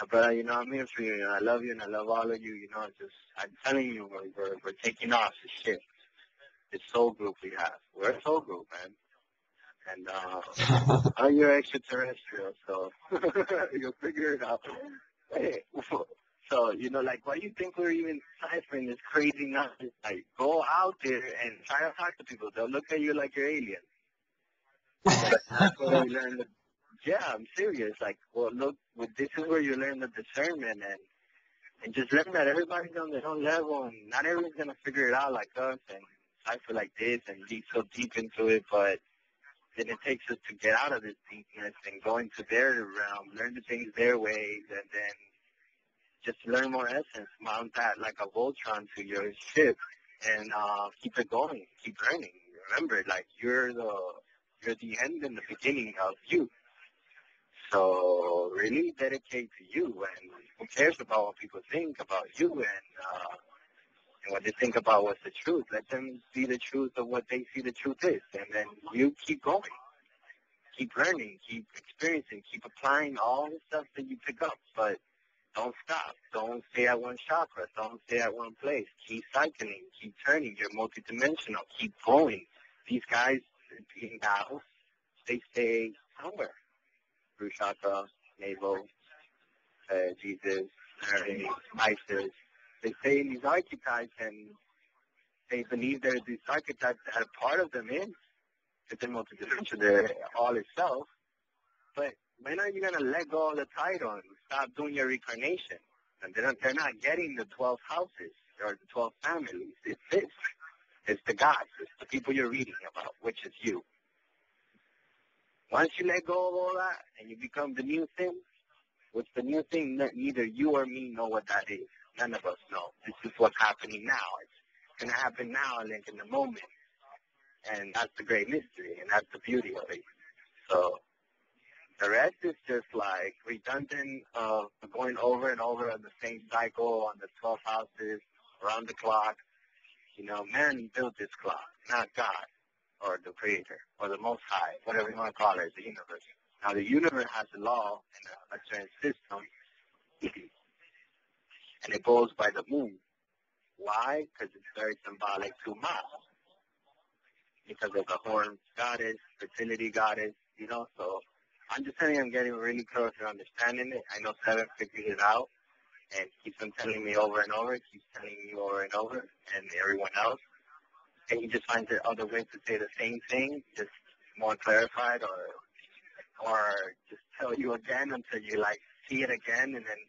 G: but, you know, I'm here for you. You know, I love you, and I love all of you. You know, I'm telling you, we're taking off the ship. This soul group we have. We're a soul group, man. And you're extraterrestrial, so you'll figure it out. Hey, so, you know, like, why do you think we're even ciphering this crazy nonsense? Like, go out there and try to talk to people. They'll look at you like you're alien. That's where you learn yeah, I'm serious. Like, well, look, this is where you learn the discernment and just learn that everybody's on their own level and not everyone's going to figure it out like us and cipher like this and be so deep into it, but then it takes us to get out of this deepness and go into their realm, learn the things their ways, and then just learn more essence, mount that like a Voltron to your ship, and keep it going, keep learning. Remember, like you're the end and the beginning of you. So really dedicate to you, and who cares about what people think about you and what they think about what's the truth. Let them see the truth of what they see the truth is, and then you keep going. Keep learning, keep experiencing, keep applying all the stuff that you pick up, but don't stop. Don't stay at one chakra. Don't stay at one place. Keep cycling. Keep turning. You're multidimensional. Keep growing. These guys in battles, they stay somewhere. Root chakra, navel, Jesus, Mary, Isis. They stay in these archetypes, and they believe there's these archetypes that have part of them in. It's in multidimensional. They're all itself. But when are you going to let go of the title and stop doing your reincarnation? And they're not getting the 12 houses or the 12 families. It's this. It's the gods. It's the people you're reading about, which is you. Once you let go of all that and you become the new thing, what's the new thing? Neither you or me know what that is. None of us know. This is what's happening now. It's going to happen now, like in the moment. And that's the great mystery, and that's the beauty of it. So the rest is just like redundant of going over and over on the same cycle on the 12 houses, around the clock. You know, man built this clock, not God or the Creator or the Most High, whatever you want to call it, the universe. Now, the universe has a law and a certain system, and it goes by the moon. Why? Because it's very symbolic to Ma. Because of the horn goddess, fertility goddess, you know, so I'm just telling you, I'm getting really close to understanding it. I know Seven figured it out and keeps on telling me over and over, keeps telling me over and over, and everyone else. And he just finds other ways to say the same thing, just more clarified, or just tell you again until you like see it again, and then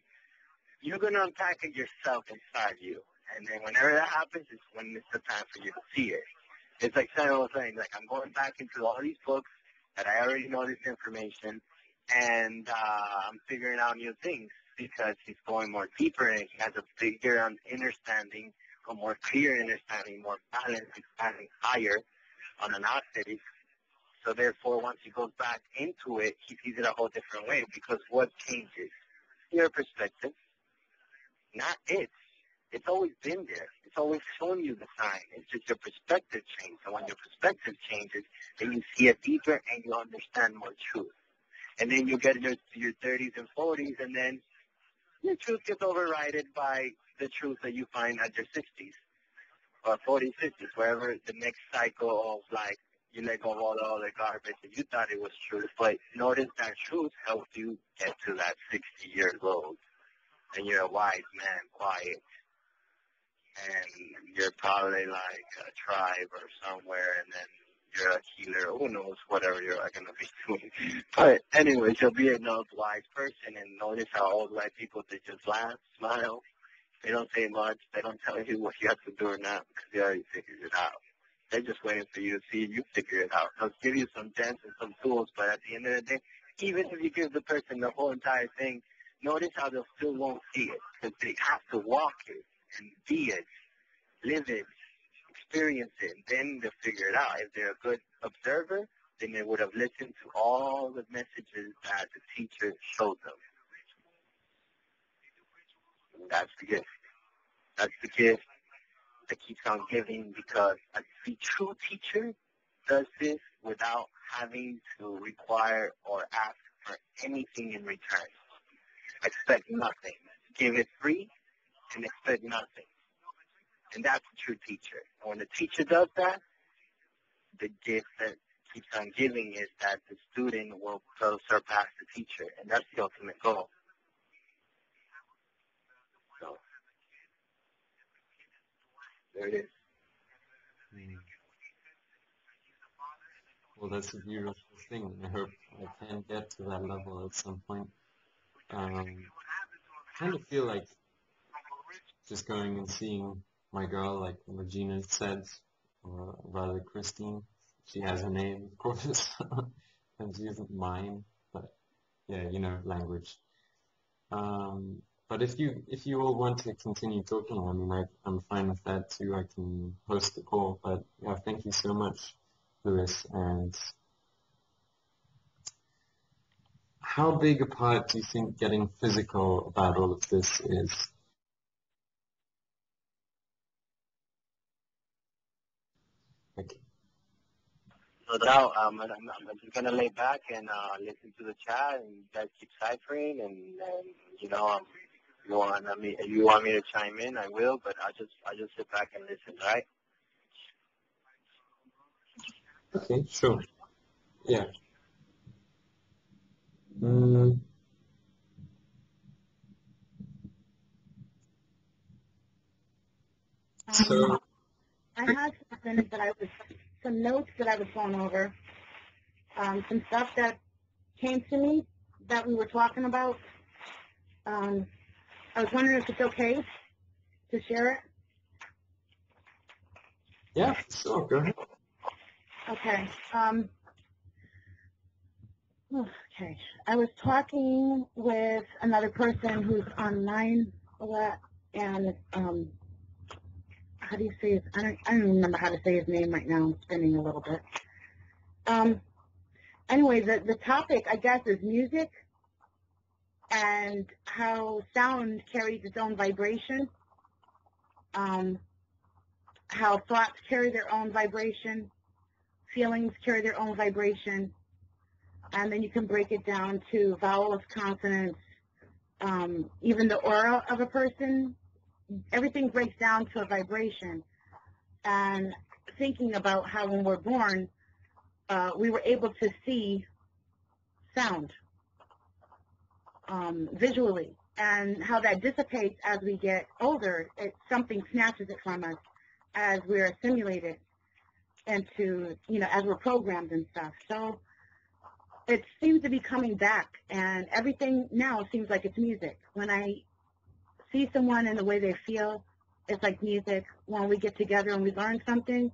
G: you're gonna unpack it yourself inside you. And then whenever that happens, is when it's the time for you to see it. It's like Sam was saying, like I'm going back into all these books that I already know this information, and I'm figuring out new things because he's going more deeper and he has a bigger understanding, a more clear understanding, more balanced understanding, higher on an octave. So therefore, once he goes back into it, he sees it a whole different way because what changes? Your perspective, not it. It's always been there. It's always shown you the sign. It's just your perspective changes. And when your perspective changes, then you see it deeper and you understand more truth. And then you get into your 30s and 40s, and then your truth gets overridden by the truth that you find at your 60s or 40s, 50s, wherever the next cycle of, like, you let go of all the other garbage and you thought it was truth. But notice that truth helped you get to that 60 years old. And you're a wise man, quiet. And you're probably like a tribe or somewhere, and then you're a healer, who knows, whatever you're going to be doing. But anyways, you'll be an old wise person, and notice how old white people, they just laugh, smile. They don't say much. They don't tell you what you have to do or not because they already figured it out. They're just waiting for you to see you figure it out. They'll give you some gems and some tools, but at the end of the day, even if you give the person the whole entire thing, notice how they still won't see it because they have to walk it and be it, live it, experience it, and then they'll figure it out. If they're a good observer, then they would have listened to all the messages that the teacher showed them. And that's the gift. That's the gift that keeps on giving, because the true teacher does this without having to require or ask for anything in return. Expect nothing. Give it free and expect nothing. And that's the true teacher. And when the teacher does that, the gift that keeps on giving is that the student will surpass the teacher. And that's the ultimate goal. So, there it is.
B: Well, that's a beautiful thing. I hope I can get to that level at some point. I kind of feel like just going and seeing my girl, like Regina said, or rather Christine. She has a name, of course, and she isn't mine, but yeah, you know, language. But if you all want to continue talking, I mean, I'm fine with that too. I can host the call, but yeah, thank you so much, Lewis. And how big a part do you think getting physical about all of this is? Like,
G: No doubt. I'm just gonna lay back and listen to the chat, and you guys keep ciphering, and you know, you want me to chime in, I will, but I just sit back and listen, right?
B: okay, sure. Yeah. Mm, so,
F: I had some notes that I was going over, some stuff that came to me that we were talking about. I was wondering if it's okay to share it.
B: yeah, sure, go ahead.
F: Okay. Okay. I was talking with another person who's online a lot, and how do you say his? I don't remember how to say his name right now. I'm spinning a little bit. Anyway, the topic, I guess, is music and how sound carries its own vibration. How thoughts carry their own vibration, feelings carry their own vibration, and then you can break it down to vowels, consonants, even the aura of a person. Everything breaks down to a vibration. And thinking about how when we're born, we were able to see sound visually, and how that dissipates as we get older. Something snatches it from us as we're assimilated into, as we're programmed and stuff. So it seems to be coming back, and everything now seems like it's music. When I see someone and the way they feel, it's like music. When we get together and we learn something,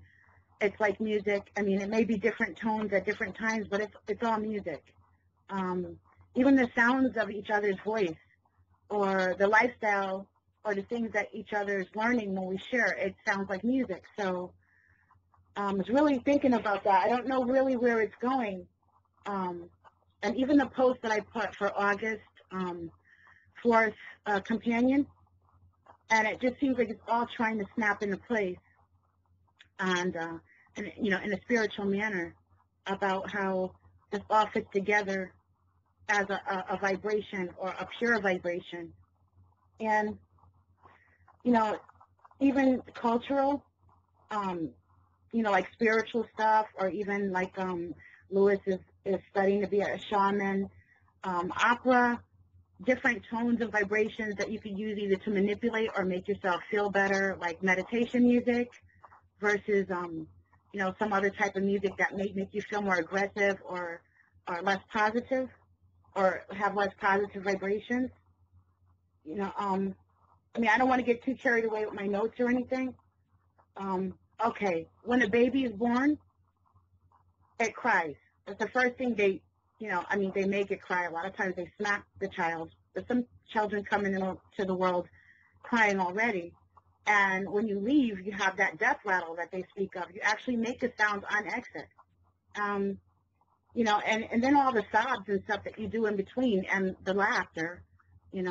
F: it's like music. I mean, it may be different tones at different times, but it's all music. Even the sounds of each other's voice, or the lifestyle, or the things that each other is learning when we share, it sounds like music. So I was really thinking about that. I don't know really where it's going. And even the post that I put for August 4th companion, and it just seems like it's all trying to snap into place, and in a spiritual manner, about how this all fits together as a vibration, or a pure vibration. And even cultural, like spiritual stuff, or even like Lewis is studying to be a shaman, opera, different tones of vibrations that you can use either to manipulate or make yourself feel better, like meditation music versus some other type of music that may make you feel more aggressive or less positive or have less positive vibrations. I don't want to get too carried away with my notes or anything. Okay, when a baby is born, it cries. That's the first thing they make it cry. A lot of times they smack the child. There's some children coming into the world crying already. And when you leave, you have that death rattle that they speak of. You actually make a sound on exit. And then all the sobs and stuff that you do in between and the laughter, and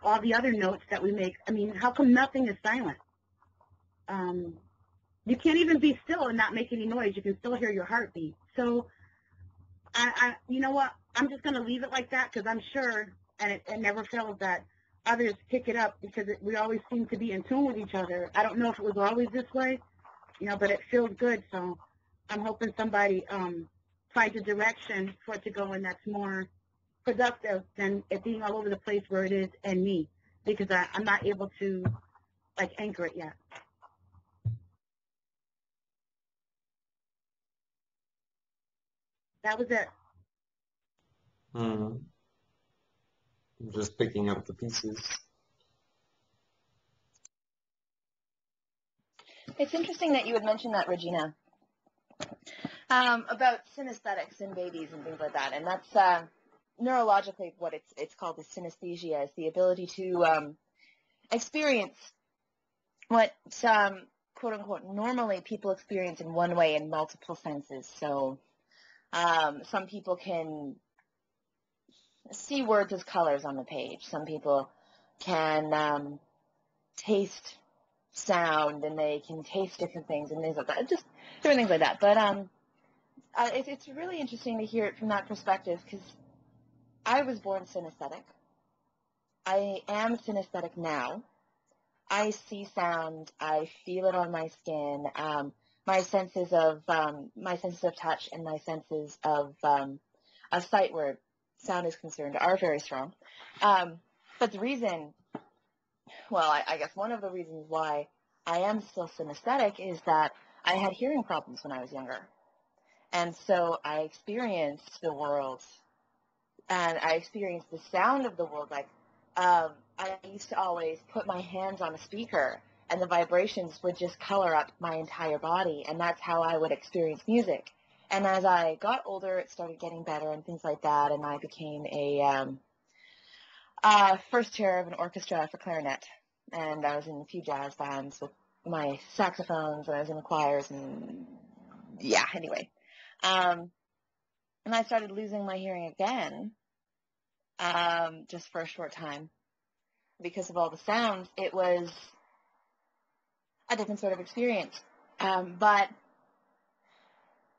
F: all the other notes that we make. I mean, how come nothing is silent? You can't even be still and not make any noise. You can still hear your heartbeat. So, you know what? I'm just going to leave it like that because I'm sure, and it never fails that others pick it up because we always seem to be in tune with each other. I don't know if it was always this way, but it feels good. So I'm hoping somebody finds a direction for it to go in that's more productive than it being all over the place where it is and me, because I'm not able to anchor it yet. That was it.
B: Just picking up the pieces.
C: It's interesting that you would mention that, Regina, about synesthetics in babies and things like that, and that's neurologically what it's called, is synesthesia. It's the ability to experience what quote unquote normally people experience in one way in multiple senses. So some people can see words as colors on the page. Some people can taste sound, and they can taste different things and things like that. Just different things like that. But it's really interesting to hear it from that perspective, because I was born synesthetic. I am synesthetic now. I see sound. I feel it on my skin. My senses of touch and my senses of sight, where sound is concerned, are very strong. But the reason, I guess one of the reasons why I am still synesthetic is that I had hearing problems when I was younger. And so I experienced the world, and I experienced the sound of the world. I used to always put my hands on a speaker, and the vibrations would just color up my entire body, and that's how I would experience music. And as I got older, it started getting better and things like that, and I became a first chair of an orchestra for clarinet, and I was in a few jazz bands with my saxophones, and I was in the choirs, and anyway. And I started losing my hearing again, just for a short time, because of all the sounds. It was a different sort of experience. But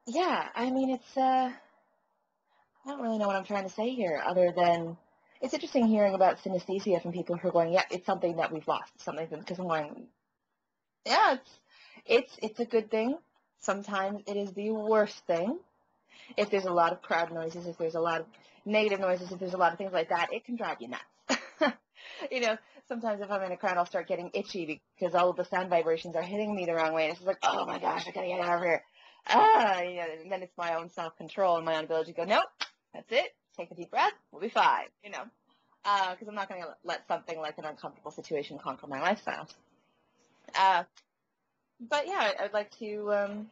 C: yeah, I mean, I don't really know what I'm trying to say here, other than it's interesting hearing about synesthesia from people who are going, yeah, it's something that we've lost, something, because I'm going, yeah, it's a good thing. Sometimes it is the worst thing. If there's a lot of crowd noises, if there's a lot of negative noises, if there's a lot of things like that, it can drive you nuts. Sometimes if I'm in a crowd, I'll start getting itchy because all of the sound vibrations are hitting me the wrong way. And it's just like, oh my gosh, I gotta get out of here. And then it's my own self-control and my own ability to go, nope, that's it. Take a deep breath. We'll be fine, because I'm not going to let something like an uncomfortable situation conquer my lifestyle. But yeah, I'd like to,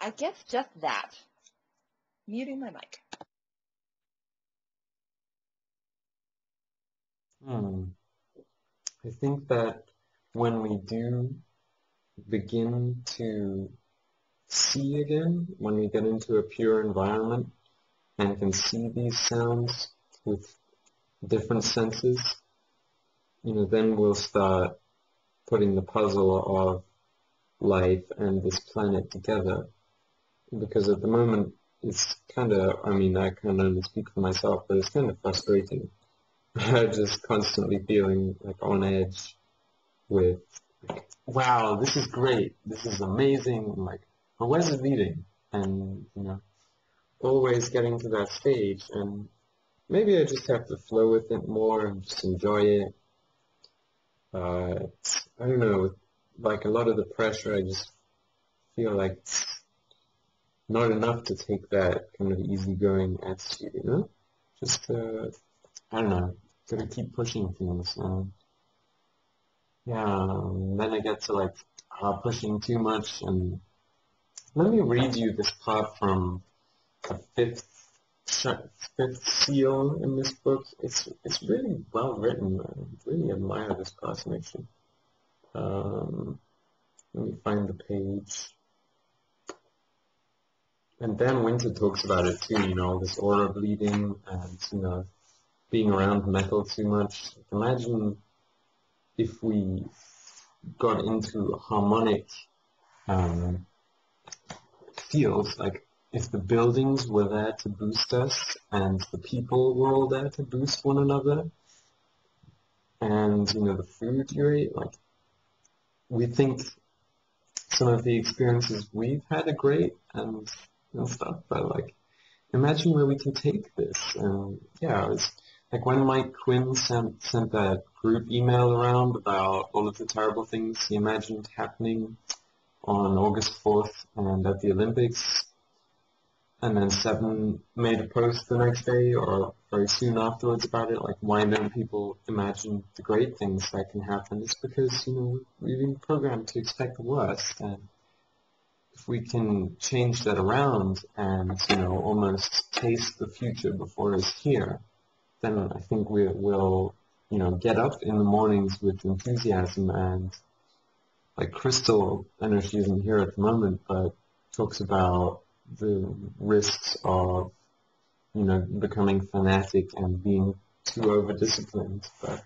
C: I guess just that. Muting my mic.
B: I think that when we do begin to see again, when we get into a pure environment and can see these sounds with different senses, then we'll start putting the puzzle of life and this planet together. Because at the moment, it's kind of, I can only speak for myself, but it's kind of frustrating. Just constantly feeling on edge with, wow, this is great, this is amazing, but where's it leading? And, always getting to that stage, and maybe I just have to flow with it more and just enjoy it. I don't know, a lot of the pressure, I just feel like it's not enough to take that kind of easygoing attitude, you know? Just, I don't know, gotta keep pushing things. And yeah, then I get to like pushing too much. And let me read you this part from the fifth seal in this book. It's really well written. I really admire this person actually. Let me find the page. And Dan Winter talks about it too, you know, this aura bleeding and, you know, being around metal too much. Imagine if we got into harmonic fields, like if the buildings were there to boost us and the people were all there to boost one another, and, you know, the food you ate, like, we think some of the experiences we've had are great and stuff, but like, imagine where we can take this. And yeah, it's like when Mike Quinn sent that group email around about all of the terrible things he imagined happening on August 4th and at the Olympics, and then Seven made a post the next day or very soon afterwards about it, like, why don't people imagine the great things that can happen? It's because, you know, we've been programmed to expect the worst, and if we can change that around and, you know, almost taste the future before it's here, then I think we'll, you know, get up in the mornings with enthusiasm. And like Crystal, I know she isn't here at the moment, but talks about the risks of, you know, becoming fanatic and being too over-disciplined. But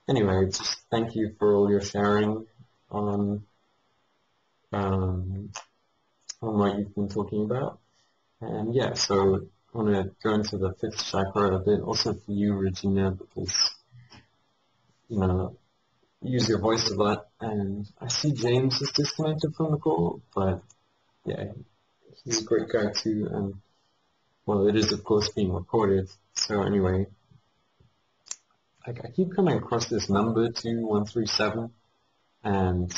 B: anyway, just thank you for all your sharing on what you've been talking about. And yeah, so I want to go into the fifth chakra a bit, also for you, Regina, because, you know, you use your voice a lot, and I see James is disconnected from the call, but yeah, he's a great guy too, and well, it is of course being recorded. So anyway, like, I keep coming across this number 2137, and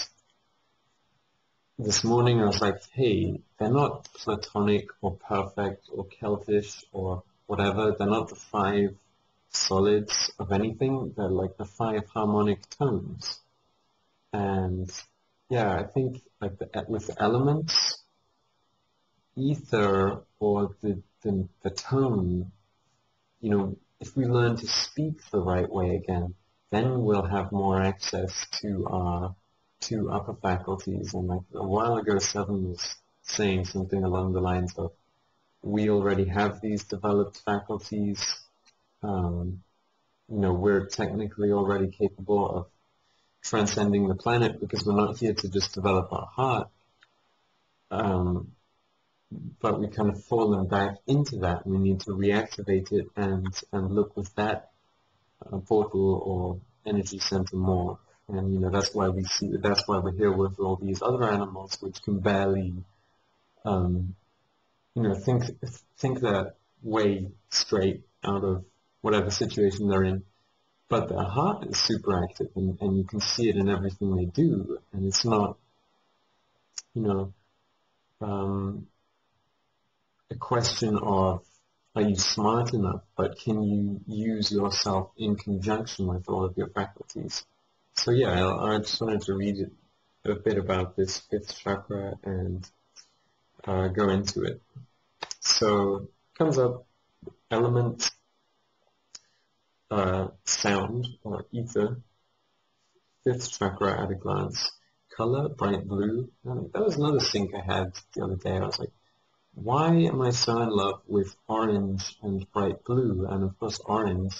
B: this morning I was like, hey, they're not platonic or perfect or Celtish or whatever. They're not the 5 solids of anything. They're like the 5 harmonic tones. And yeah, I think like with the elements, ether or the tone, you know, if we learn to speak the right way again, then we'll have more access to our upper faculties. And like a while ago, Seven was saying something along the lines of, we already have these developed faculties. You know, we're technically already capable of transcending the planet because we're not here to just develop our heart. But we kind of fallen back into that. We need to reactivate it and look with that portal or energy center more. And, you know, that's why we're here with all these other animals which can barely, you know, think that way straight out of whatever situation they're in. But their heart is super active, and you can see it in everything they do. And it's not, you know, a question of, are you smart enough, but can you use yourself in conjunction with all of your faculties? So yeah, I just wanted to read a bit about this fifth chakra and go into it. So comes up element, sound or ether, fifth chakra at a glance, color bright blue. And that was another sync I had the other day. I was like, why am I so in love with orange and bright blue? And of course, orange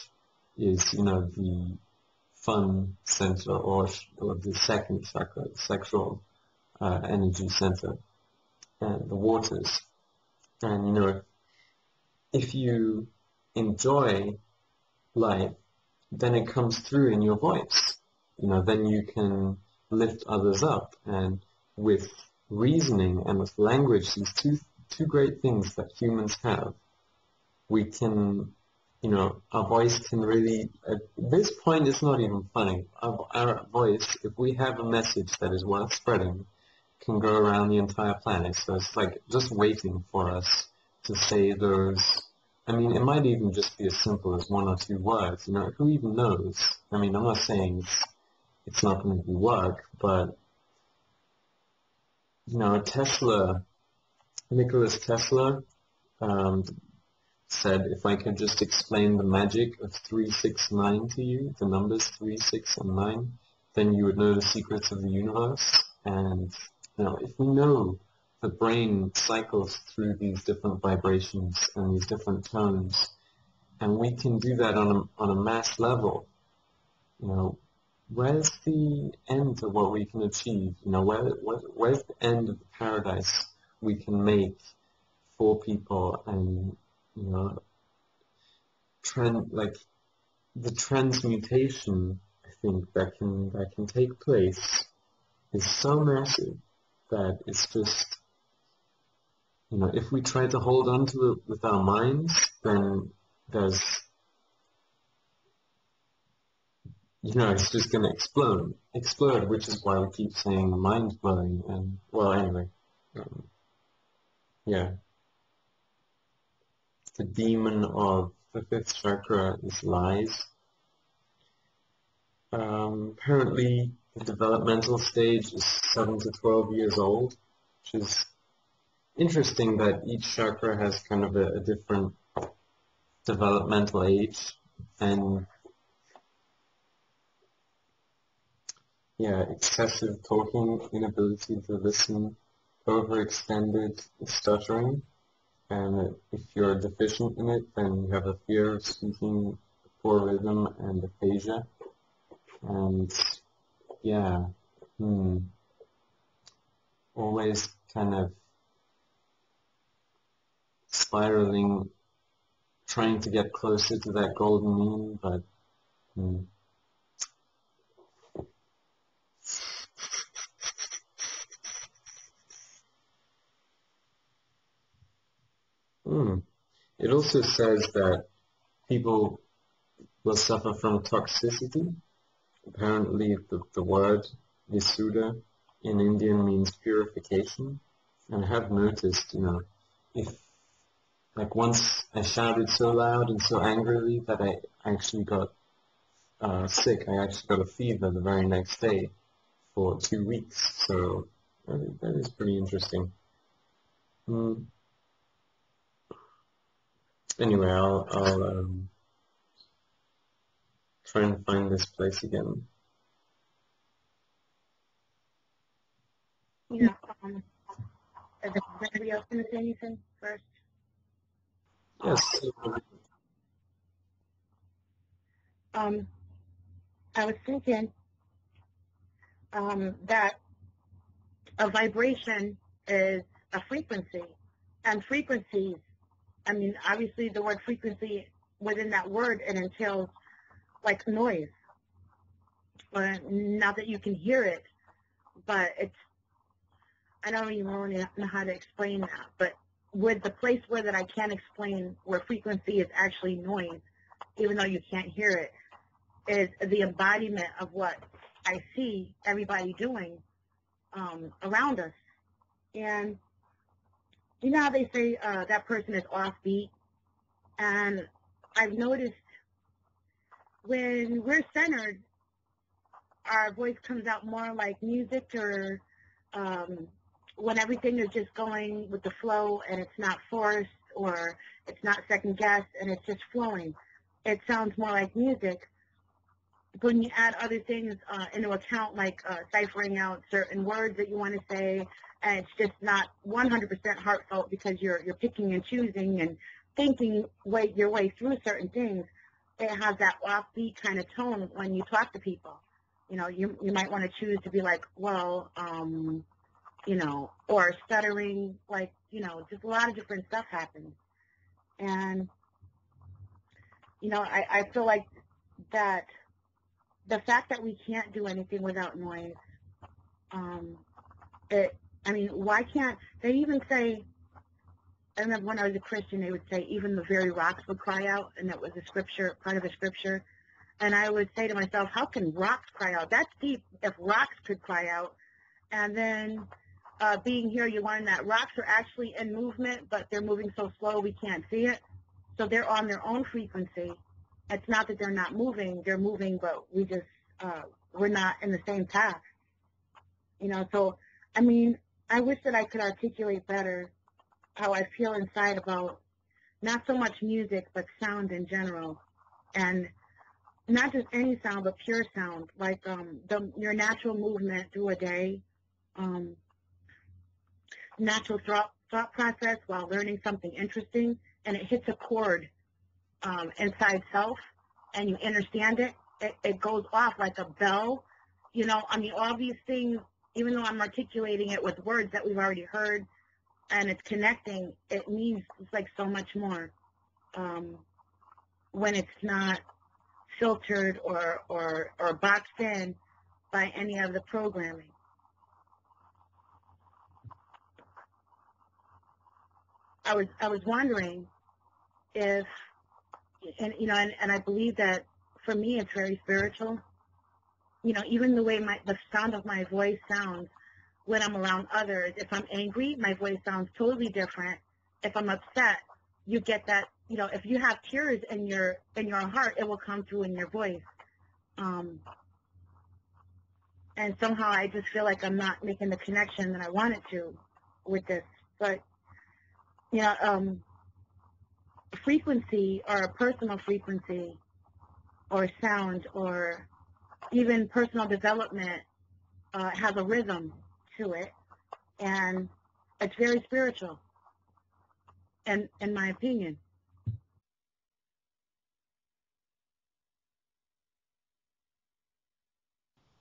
B: is, you know, the fun center or the second chakra, the sexual energy center, and the waters. And, you know, if you enjoy life, then it comes through in your voice. You know, then you can lift others up. And with reasoning and with language, these two great things that humans have, we can, you know, our voice can really, at this point it's not even funny, our voice, if we have a message that is worth spreading, can go around the entire planet. So it's like just waiting for us to say those. I mean, it might even just be as simple as one or two words. You know, who even knows? I mean, I'm not saying it's not going to be work, but you know, Nicholas Tesla, said, if I could just explain the magic of 369 to you, the numbers 3, 6, and 9, then you would know the secrets of the universe. And you know, if we know the brain cycles through these different vibrations and these different tones, and we can do that on a mass level, you know, where's the end to what we can achieve? You know, where's the end of the paradise we can make for people? And you know, like the transmutation, I think that can take place is so massive that it's just, you know, if we try to hold on to it with our minds, then there's, you know, it's just going to explode, which is why we keep saying mind blowing. And well, anyway, yeah. The demon of the fifth chakra is lies. Apparently, the developmental stage is 7 to 12 years old, which is interesting that each chakra has kind of a different developmental age. And yeah, excessive talking, inability to listen, overextended stuttering. And if you're deficient in it, then you have a fear of speaking, poor rhythm, and aphasia. And yeah, always kind of spiraling, trying to get closer to that golden mean, but It also says that people will suffer from toxicity. Apparently, the word Visuddha in Indian means purification. And I have noticed, you know, if, like once I shouted so loud and so angrily that I actually got sick. I actually got a fever the very next day for 2 weeks. So that is pretty interesting. Anyway, I'll try and find this place again.
F: Yeah. Is anybody else going to say anything first?
B: Yes.
F: I was thinking that a vibration is a frequency, and frequencies, I mean, obviously the word frequency, within that word, it entails like noise. Not that you can hear it, but it's, I don't even really know how to explain that, but with the place where that I can't explain, where frequency is actually noise, even though you can't hear it, is the embodiment of what I see everybody doing around us. And you know how they say that person is offbeat? And I've noticed when we're centered, our voice comes out more like music, or when everything is just going with the flow and it's not forced or it's not second guessed and it's just flowing. It sounds more like music. When you add other things into account, like ciphering out certain words that you want to say, and it's just not 100% heartfelt because you're picking and choosing and thinking your way through certain things, it has that offbeat kind of tone when you talk to people. You know, you might want to choose to be like, well, you know, or stuttering, like, you know, just a lot of different stuff happens. And, you know, I feel like that the fact that we can't do anything without noise, why can't, they even say, I remember when I was a Christian, they would say even the very rocks would cry out, and that was a scripture, part of a scripture. And I would say to myself, how can rocks cry out? That's deep. If rocks could cry out. And then being here, you learn that rocks are actually in movement, but they're moving so slow we can't see it. So they're on their own frequency. It's not that they're not moving; they're moving, but we're not in the same path. So I mean, I wish that I could articulate better how I feel inside about not so much music, but sound in general, and not just any sound, but pure sound, like your natural movement through a day, natural thought process while learning something interesting, and it hits a chord inside self, and you understand it. It goes off like a bell. I mean, all these things, even though I'm articulating it with words that we've already heard, and it's connecting, it means it's like so much more when it's not filtered or boxed in by any of the programming. I was wondering if, and I believe that for me it's very spiritual. Even the way the sound of my voice sounds when I'm around others. If I'm angry, my voice sounds totally different. If I'm upset, you get that. If you have tears in your heart, it will come through in your voice. And somehow I just feel like I'm not making the connection that I wanted to with this. But frequency, or a personal frequency, or sound, or even personal development has a rhythm to it, and it's very spiritual, in my opinion.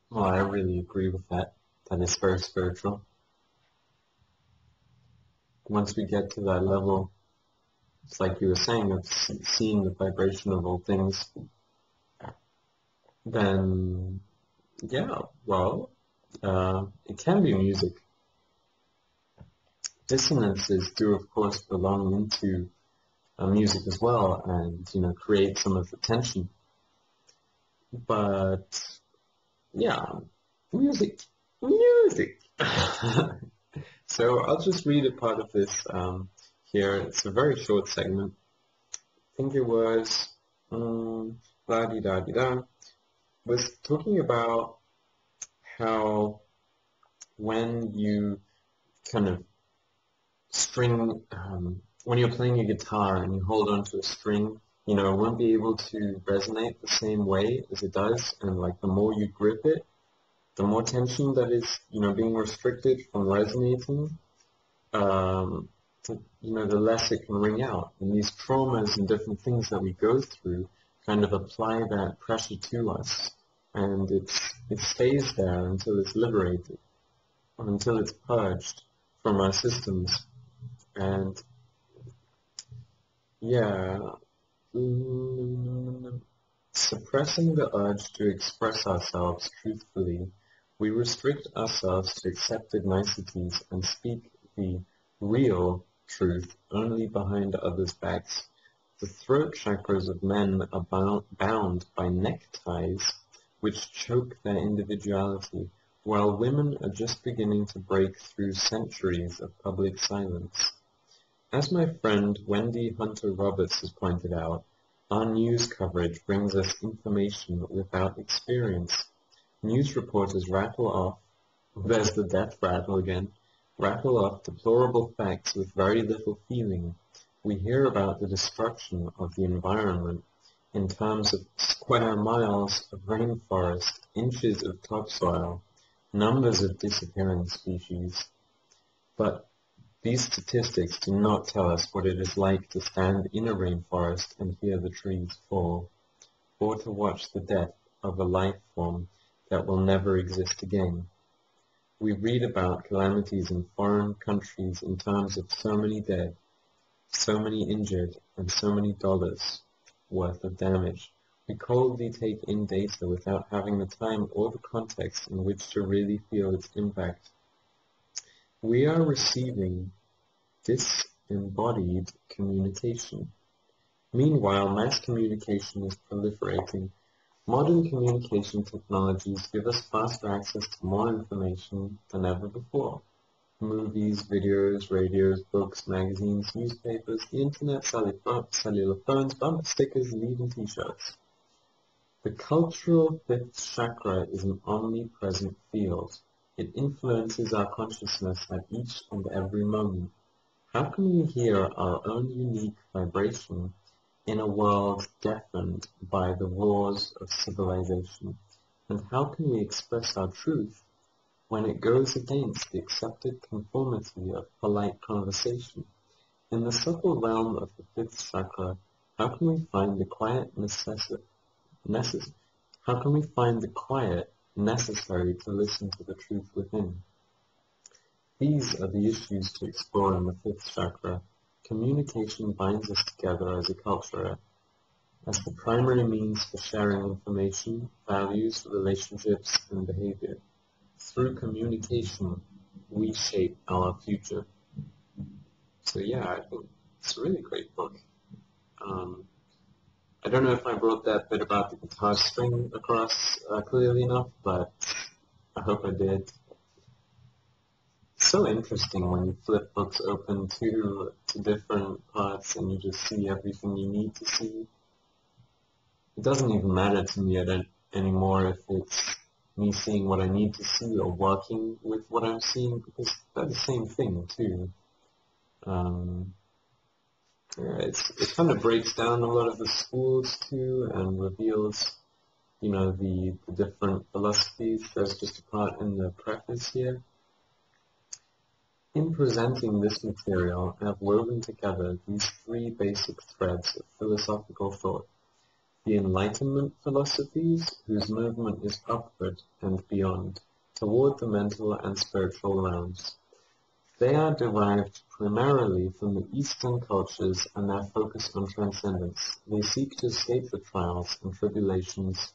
B: Well, I really agree with that. That is very spiritual. Once we get to that level, it's like you were saying, of seeing the vibration of all things, then, yeah, well, it can be music. Dissonances do, of course, belong into music as well, and, create some of the tension. But, yeah, music. So I'll just read a part of this here. It's a very short segment. I think it was la-di-da-di-da. Was talking about how when you kind of string, when you're playing a guitar and you hold onto a string, it won't be able to resonate the same way as it does, and like the more you grip it, the more tension that is, being restricted from resonating, the less it can ring out. And these traumas and different things that we go through kind of apply that pressure to us, and it stays there until it's liberated, or until it's purged from our systems. And yeah, suppressing the urge to express ourselves truthfully, we restrict ourselves to accepted niceties and speak the real truth only behind others' backs. The throat chakras of men are bound by neckties which choke their individuality, while women are just beginning to break through centuries of public silence. As my friend Wendy Hunter Roberts has pointed out, our news coverage brings us information without experience. News reporters rattle off, there's the death rattle again, rattle off deplorable facts with very little feeling. We hear about the destruction of the environment in terms of square miles of rainforest, inches of topsoil, numbers of disappearing species. But these statistics do not tell us what it is like to stand in a rainforest and hear the trees fall, or to watch the death of a life form that will never exist again. We read about calamities in foreign countries in terms of so many dead, so many injured, and so many dollars worth of damage. We coldly take in data without having the time or the context in which to really feel its impact. We are receiving disembodied communication. Meanwhile, mass communication is proliferating. Modern communication technologies give us faster access to more information than ever before. movies, videos, radios, books, magazines, newspapers, the internet, cellular phones, bumper stickers, and even t-shirts. The cultural fifth chakra is an omnipresent field. It influences our consciousness at each and every moment. How can we hear our own unique vibration in a world deafened by the roars of civilization? And how can we express our truth when it goes against the accepted conformity of polite conversation? In the subtle realm of the fifth chakra, how can we find the quiet necessary to listen to the truth within? These are the issues to explore in the fifth chakra. Communication binds us together as a culture, as the primary means for sharing information, values, relationships, and behavior. Through communication, we shape our future. So yeah, I think it's a really great book. I don't know if I brought that bit about the guitar string across clearly enough, but I hope I did. So interesting when you flip books open to different parts and you just see everything you need to see. It doesn't even matter to me anymore if it's me seeing what I need to see or working with what I'm seeing, because they're the same thing too. It kind of breaks down a lot of the schools too and reveals, the different philosophies. There's just a part in the preface here. In presenting this material, I have woven together these three basic threads of philosophical thought: the Enlightenment philosophies, whose movement is upward and beyond, toward the mental and spiritual realms. They are derived primarily from the Eastern cultures and their focus on transcendence. They seek to escape the trials and tribulations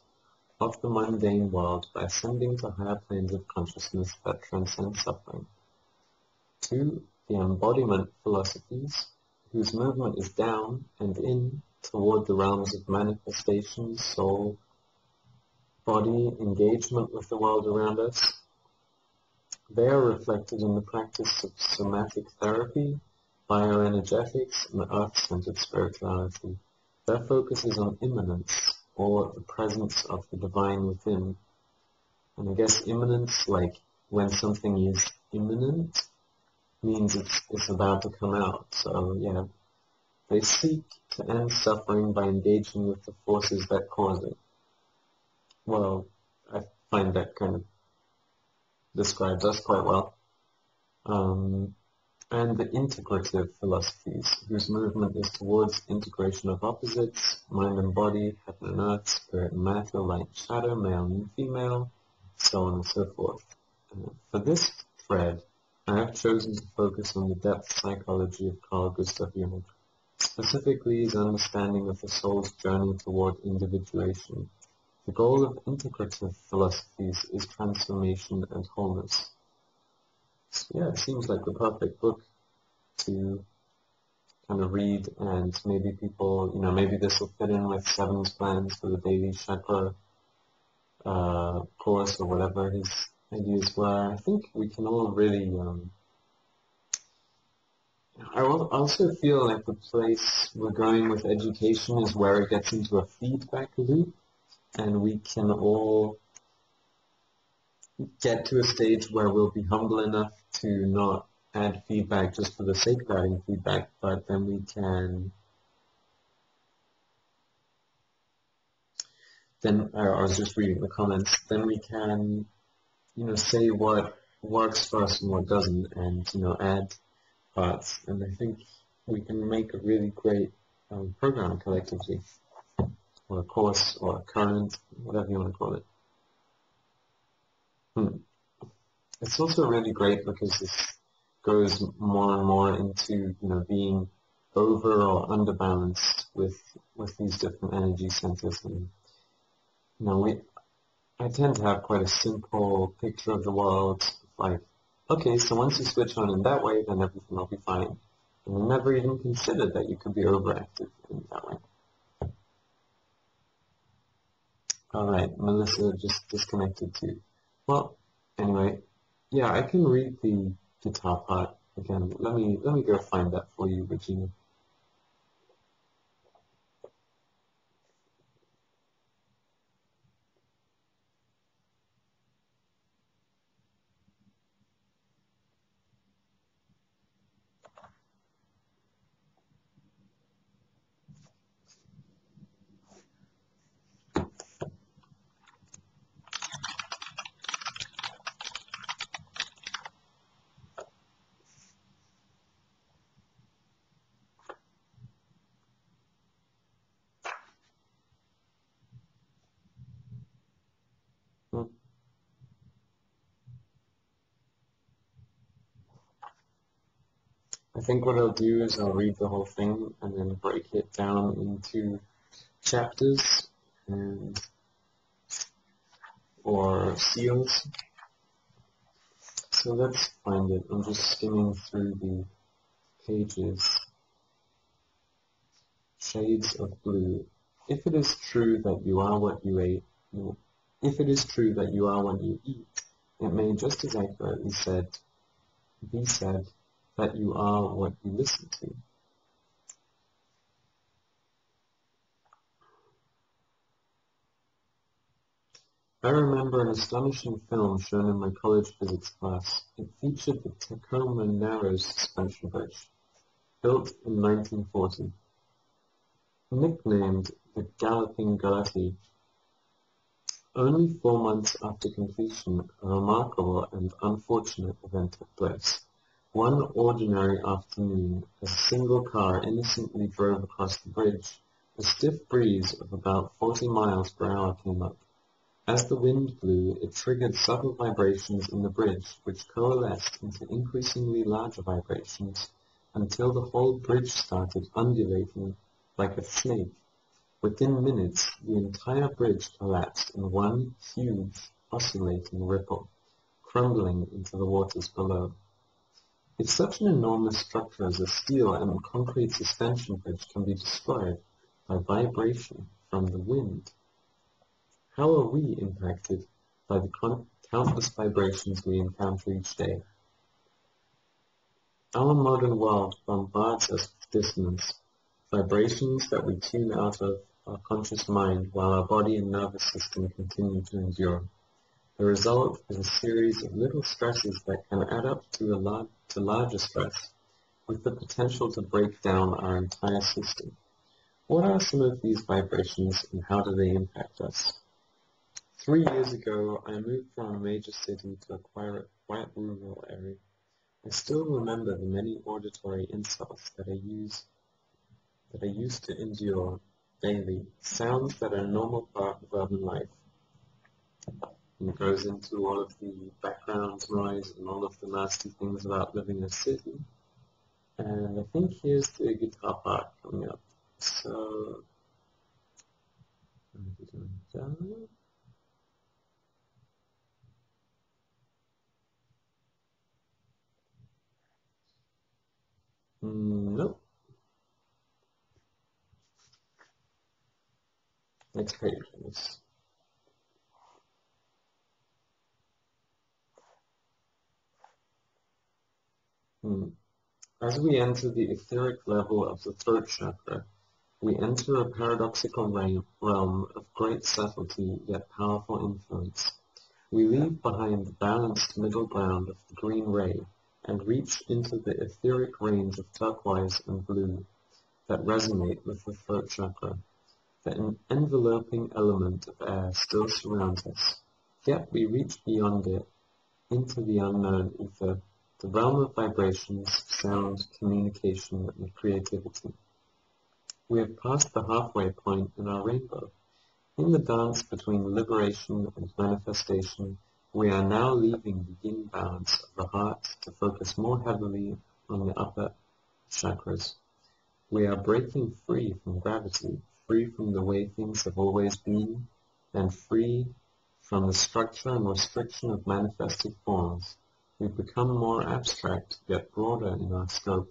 B: of the mundane world by ascending to higher planes of consciousness that transcend suffering. 2. The embodiment philosophies, whose movement is down and in toward the realms of manifestation, soul, body, engagement with the world around us. They are reflected in the practice of somatic therapy, bioenergetics, and earth-centered spirituality. Their focus is on immanence, or the presence of the divine within. And I guess immanence, like when something is imminent, means it's about to come out. So yeah, they seek to end suffering by engaging with the forces that cause it. Well, I find that kind of describes us quite well. And the integrative philosophies, whose movement is towards integration of opposites, mind and body, heaven and earth, spirit and matter, light and shadow, male and female, so on and so forth. For this thread, I have chosen to focus on the depth psychology of Carl Gustav Jung, specifically his understanding of the soul's journey toward individuation. The goal of integrative philosophies is transformation and wholeness. So yeah, it seems like the perfect book to kind of read, and maybe people, maybe this will fit in with Seven's plans for the daily chakra course or whatever his ideas were. I think we can all really, I also feel like the place we're going with education is where it gets into a feedback loop, and we can all get to a stage where we'll be humble enough to not add feedback just for the sake of adding feedback, but then we can, I was just reading the comments, then we can, say what works for us and what doesn't, and, add parts, and I think we can make a really great program collectively, or a course, or a current, whatever you want to call it. It's also really great because this goes more and more into, being over or underbalanced with these different energy centers. And, I tend to have quite a simple picture of the world, like, okay, so once you switch on in that way, then everything will be fine. And I never even considered that you could be overactive in that way. Alright, Melissa just disconnected too. Well, anyway, yeah, I can read the guitar part again. Let me go find that for you, Regina. I think what I'll do is I'll read the whole thing and then break it down into chapters and or seals. So let's find it. I'm just skimming through the pages. Shades of blue. If it is true that you are what you ate, if it is true that you are what you eat, it may just as accurately be said that you are what you listen to. I remember an astonishing film shown in my college physics class. It featured the Tacoma Narrows suspension bridge, built in 1940. Nicknamed the Galloping Gertie, only 4 months after completion, a remarkable and unfortunate event took place. One ordinary afternoon, as a single car innocently drove across the bridge, a stiff breeze of about 40 miles per hour came up. As the wind blew, it triggered subtle vibrations in the bridge, which coalesced into increasingly larger vibrations until the whole bridge started undulating like a snake. Within minutes, the entire bridge collapsed in one huge, oscillating ripple, crumbling into the waters below. If such an enormous structure as a steel and concrete suspension bridge can be destroyed by vibration from the wind, how are we impacted by the countless vibrations we encounter each day? Our modern world bombards us with dissonance, vibrations that we tune out of our conscious mind while our body and nervous system continue to endure. The result is a series of little stresses that can add up to larger stress, with the potential to break down our entire system. What are some of these vibrations and how do they impact us? 3 years ago, I moved from a major city to a quiet rural area. I still remember the many auditory insults that I used to endure daily, sounds that are a normal part of urban life. And it goes into all of the background noise and all of the nasty things about living in a city. And I think here's the guitar part coming up. So, nope. Next page, please. As we enter the etheric level of the throat chakra, we enter a paradoxical realm of great subtlety yet powerful influence. We leave behind the balanced middle ground of the green ray and reach into the etheric range of turquoise and blue that resonate with the throat chakra. The enveloping element of air still surrounds us, yet we reach beyond it into the unknown ether, the realm of vibrations, sound, communication, and creativity. We have passed the halfway point in our rainbow. In the dance between liberation and manifestation, we are now leaving the yin balance of the heart to focus more heavily on the upper chakras. We are breaking free from gravity, free from the way things have always been, and free from the structure and restriction of manifested forms. We become more abstract, yet broader in our scope.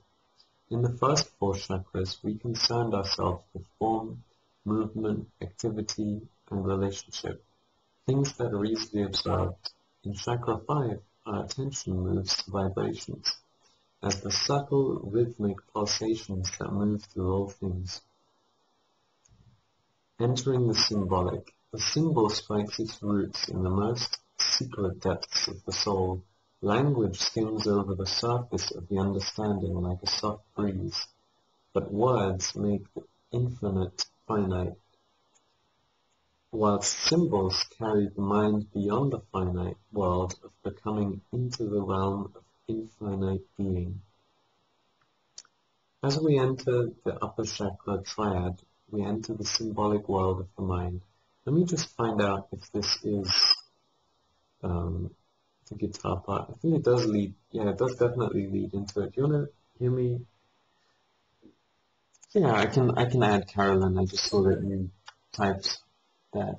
B: In the first 4 chakras, we concerned ourselves with form, movement, activity, and relationship, things that are easily observed. In chakra 5, our attention moves to vibrations, as the subtle rhythmic pulsations that move through all things. Entering the symbolic, the symbol strikes its roots in the most secret depths of the soul. Language skims over the surface of the understanding like a soft breeze, but words make the infinite finite, whilst symbols carry the mind beyond the finite world of becoming into the realm of infinite being. As we enter the upper chakra triad, we enter the symbolic world of the mind. Let me just find out if this is the guitar part. I think it does lead, yeah, it does definitely lead into it. Do you want to hear me? Yeah, I can add Carolyn. I just saw that you typed that.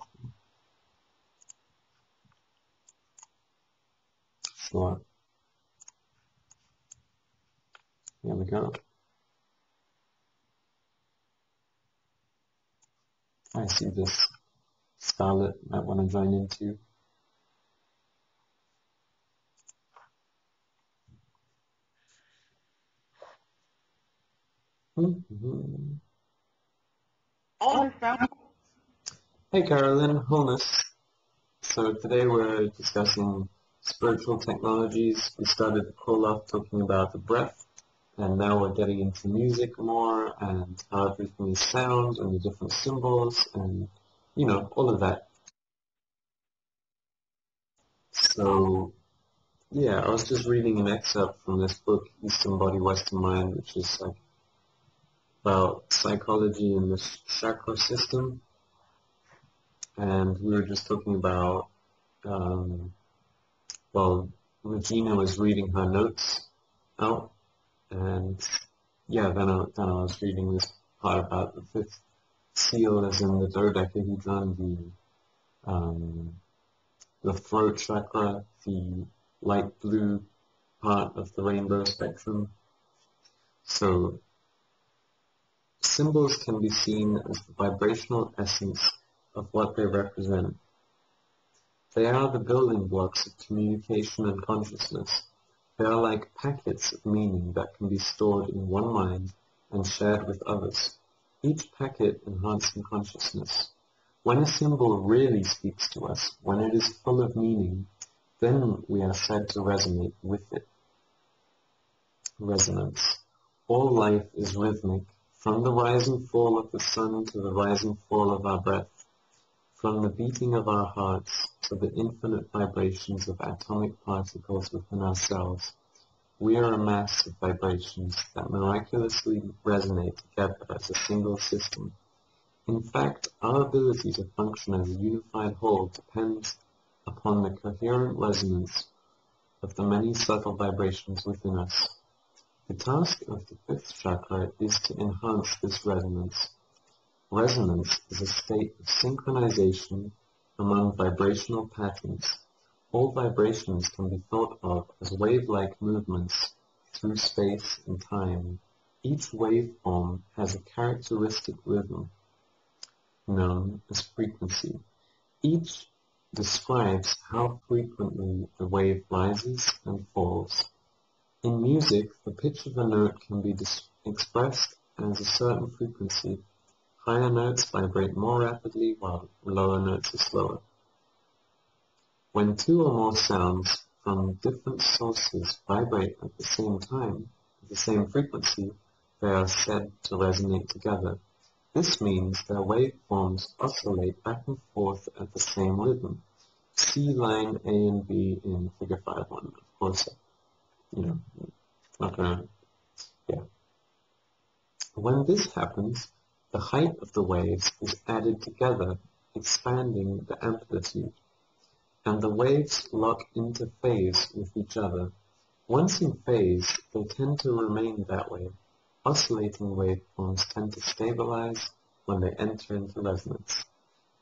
B: Sure. Here we go. I see this. Scarlet might want to join in too. Hey Carolyn, wholeness. So today we're discussing spiritual technologies. We started the call off talking about the breath, and now we're getting into music more and how everything is sound and the different symbols and, you know, all of that. So, yeah, I was just reading an excerpt from this book, Eastern Body, Western Mind, which is like about psychology and the chakra system. And we were just talking about, well, Regina was reading her notes out, and yeah, then I was reading this part about the fifth seal, as in the dodecahedron, the throat chakra, the light blue part of the rainbow spectrum. So symbols can be seen as the vibrational essence of what they represent. They are the building blocks of communication and consciousness. They are like packets of meaning that can be stored in one mind and shared with others, each packet enhancing consciousness. When a symbol really speaks to us, when it is full of meaning, then we are said to resonate with it. Resonance. All life is rhythmic, from the rise and fall of the sun to the rise and fall of our breath, from the beating of our hearts to the infinite vibrations of atomic particles within ourselves. We are a mass of vibrations that miraculously resonate together as a single system. In fact, our ability to function as a unified whole depends upon the coherent resonance of the many subtle vibrations within us. The task of the fifth chakra is to enhance this resonance. Resonance is a state of synchronization among vibrational patterns. All vibrations can be thought of as wave-like movements through space and time. Each waveform has a characteristic rhythm known as frequency. Each describes how frequently the wave rises and falls. In music, the pitch of a note can be expressed as a certain frequency. Higher notes vibrate more rapidly while lower notes are slower. When two or more sounds from different sources vibrate at the same time, at the same frequency, they are said to resonate together. This means their waveforms oscillate back and forth at the same rhythm. See line A and B in figure 5.1. Of course, not gonna, yeah. When this happens, the height of the waves is added together, expanding the amplitude, and the waves lock into phase with each other. Once in phase, they tend to remain that way. Oscillating waveforms tend to stabilize when they enter into resonance,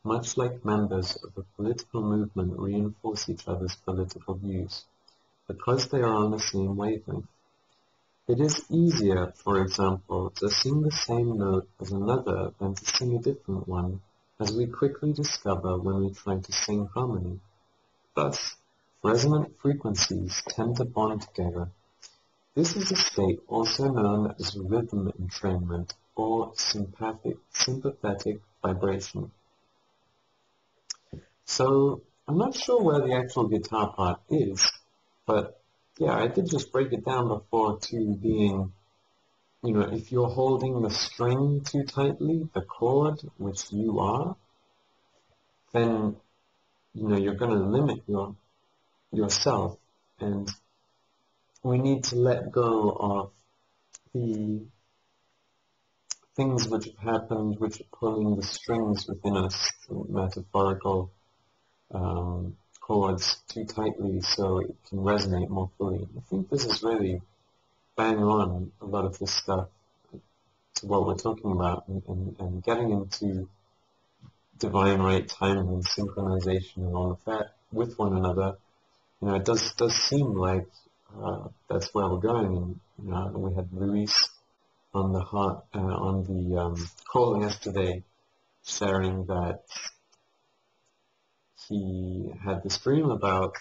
B: much like members of a political movement reinforce each other's political views, because they are on the same wavelength. It is easier, for example, to sing the same note as another than to sing a different one, as we quickly discover when we try to sing harmony. Thus, resonant frequencies tend to bond together. This is a state also known as rhythm entrainment or sympathetic vibration. So I'm not sure where the actual guitar part is, but yeah, I did just break it down before to being, if you're holding the string too tightly, the chord, which you are, then, you're going to limit yourself, and we need to let go of the things which have happened, which are pulling the strings within us, the metaphorical chords, too tightly so it can resonate more fully. I think this is really bang on, a lot of this stuff, to what we're talking about, and getting into divine right timing and synchronization and all of that with one another. It does seem like that's where we're going. And we had Luis on the call yesterday, sharing that he had this dream about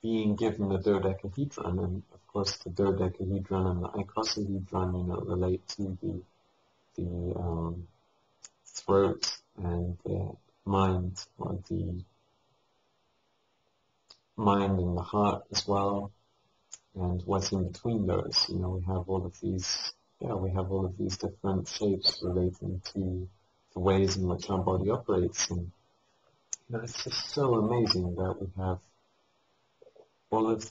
B: being given the dodecahedron, and of course the dodecahedron and the icosahedron, relate to the throat and the mind, or the mind and the heart as well, and what's in between those. We have all of these different shapes relating to the ways in which our body operates, and it's just so amazing that we have all of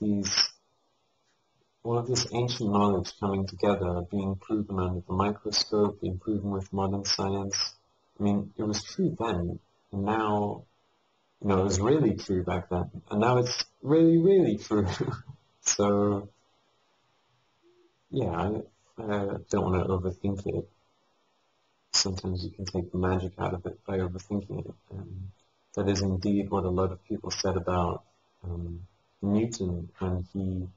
B: this ancient knowledge coming together, being proven under the microscope, being proven with modern science. I mean, it was true then, and now, it was really true back then, and now it's really, really true. So, yeah, I don't want to overthink it. Sometimes you can take the magic out of it by overthinking it. That is indeed what a lot of people said about Newton when he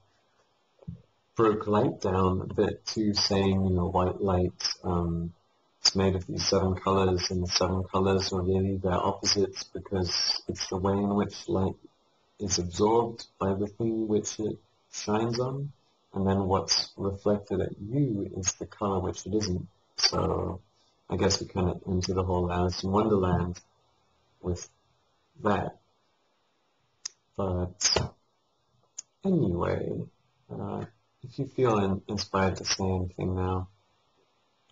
B: broke light down a bit to saying, white light, it's made of these 7 colors, and the 7 colors are really their opposites because it's the way in which light is absorbed by the thing which it shines on, and then what's reflected at you is the color which it isn't. So I guess we kind of enter the whole Alice in Wonderland with that. But anyway, if you feel inspired to say anything now,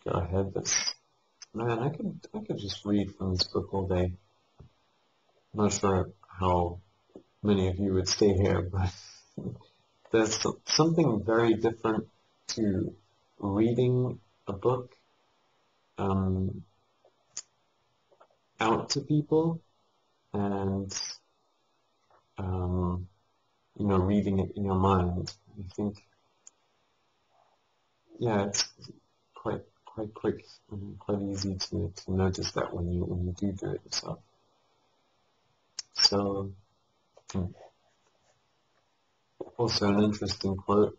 B: go ahead. Man, I could just read from this book all day. I'm not sure how many of you would stay here, but there's something very different to reading a book out to people and reading it in your mind. I think, yeah, it's quite quick and quite easy to notice that when you do it yourself. So, also an interesting quote: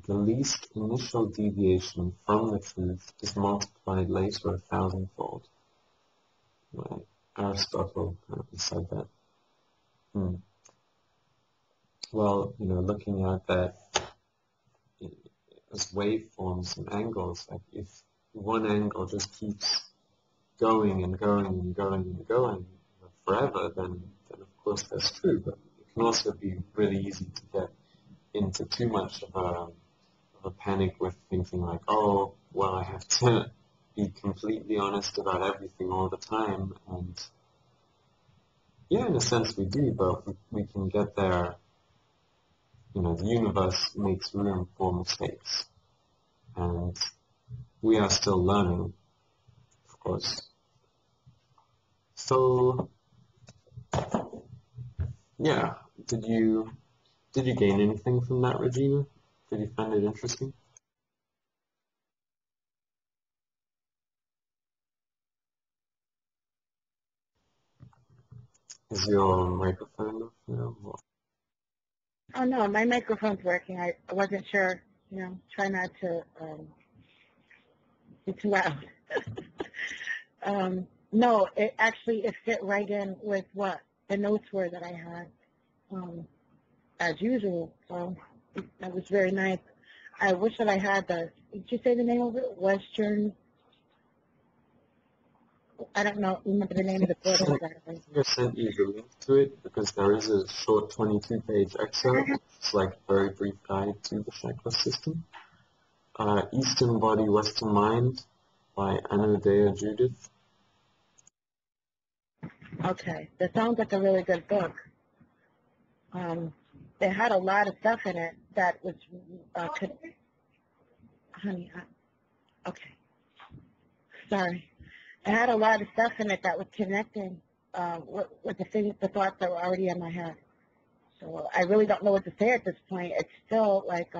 B: "The least initial deviation from the truth is multiplied later 1,000-fold." Right. Aristotle said that. Well, looking at that as waveforms and angles, like if one angle just keeps going and going and going and going forever, then of course that's true. But it can also be really easy to get into too much of a panic with thinking like, oh, well, I have to be completely honest about everything all the time. And yeah, in a sense we do, but we can get there. The universe makes room for mistakes, and we are still learning, of course. So, yeah, did you gain anything from that, Regina? Did you find it interesting? Is your microphone off now?
F: Oh no, my microphone's working. I wasn't sure. Try not to be too loud. No, it fit right in with what the notes were that I had. as usual. So that was very nice. I wish that I had the, did you say the name of it? Western, I don't know, remember the name of the book exactly.
B: I sent you the link to it because there is a short 22-page excerpt. It's like a very brief guide to the chakra system. Eastern Body, Western Mind by Anodea Judith.
F: Okay, that sounds like a really good book. It had a lot of stuff in it that was, honey, okay, sorry. It had a lot of stuff in it that was connecting with the things, the thoughts that were already in my head. So I really don't know what to say at this point. It's still like,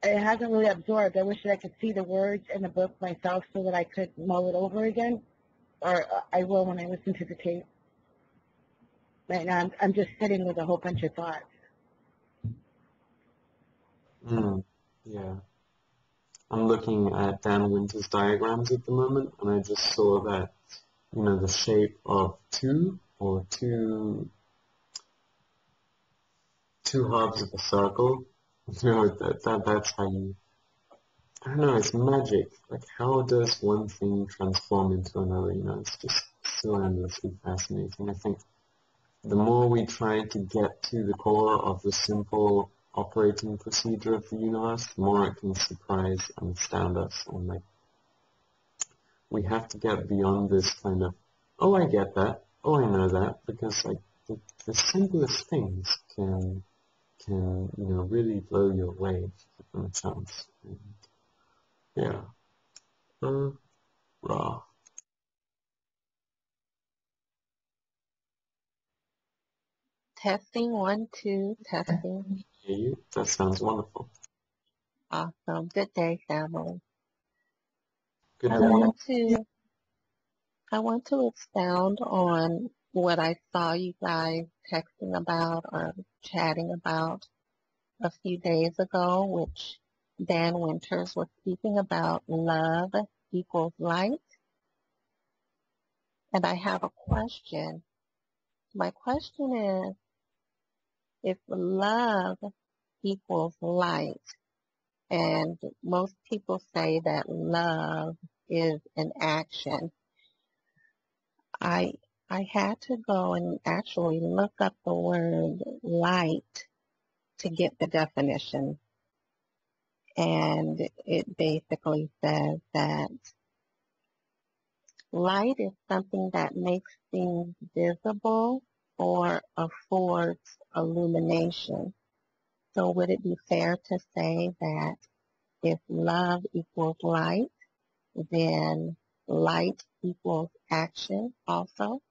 F: it hasn't really absorbed. I wish that I could see the words in the book myself so that I could mull it over again, or I will when I listen to the tape. Right now, I'm just sitting with a whole bunch of thoughts.
B: Yeah. I'm looking at Dan Winter's diagrams at the moment, and I just saw that, you know, the shape of two halves of a circle. You know, that's how you, I don't know, it's magic. Like, how does one thing transform into another? You know, it's just so endlessly fascinating. I think the more we try to get to the core of the simple operating procedure of the universe, the more it can surprise and astound us. And like, we have to get beyond this kind of, oh, I get that, oh, I know that, because like the simplest things can you know, really blow you away from a chance. And, yeah. Raw.
H: Testing, 1, 2, testing.
B: Hear you? That sounds wonderful.
H: Awesome. Good day, family.
B: Good
H: I
B: day.
H: want to expound on what I saw you guys texting about or chatting about a few days ago, which Dan Winters was speaking about love equals light. And I have a question. My question is, if love equals light, and most people say that love is an action, I had to go and actually look up the word light to get the definition. And it basically says that light is something that makes things visible or affords illumination. So would it be fair to say that if love equals light, then light equals action also?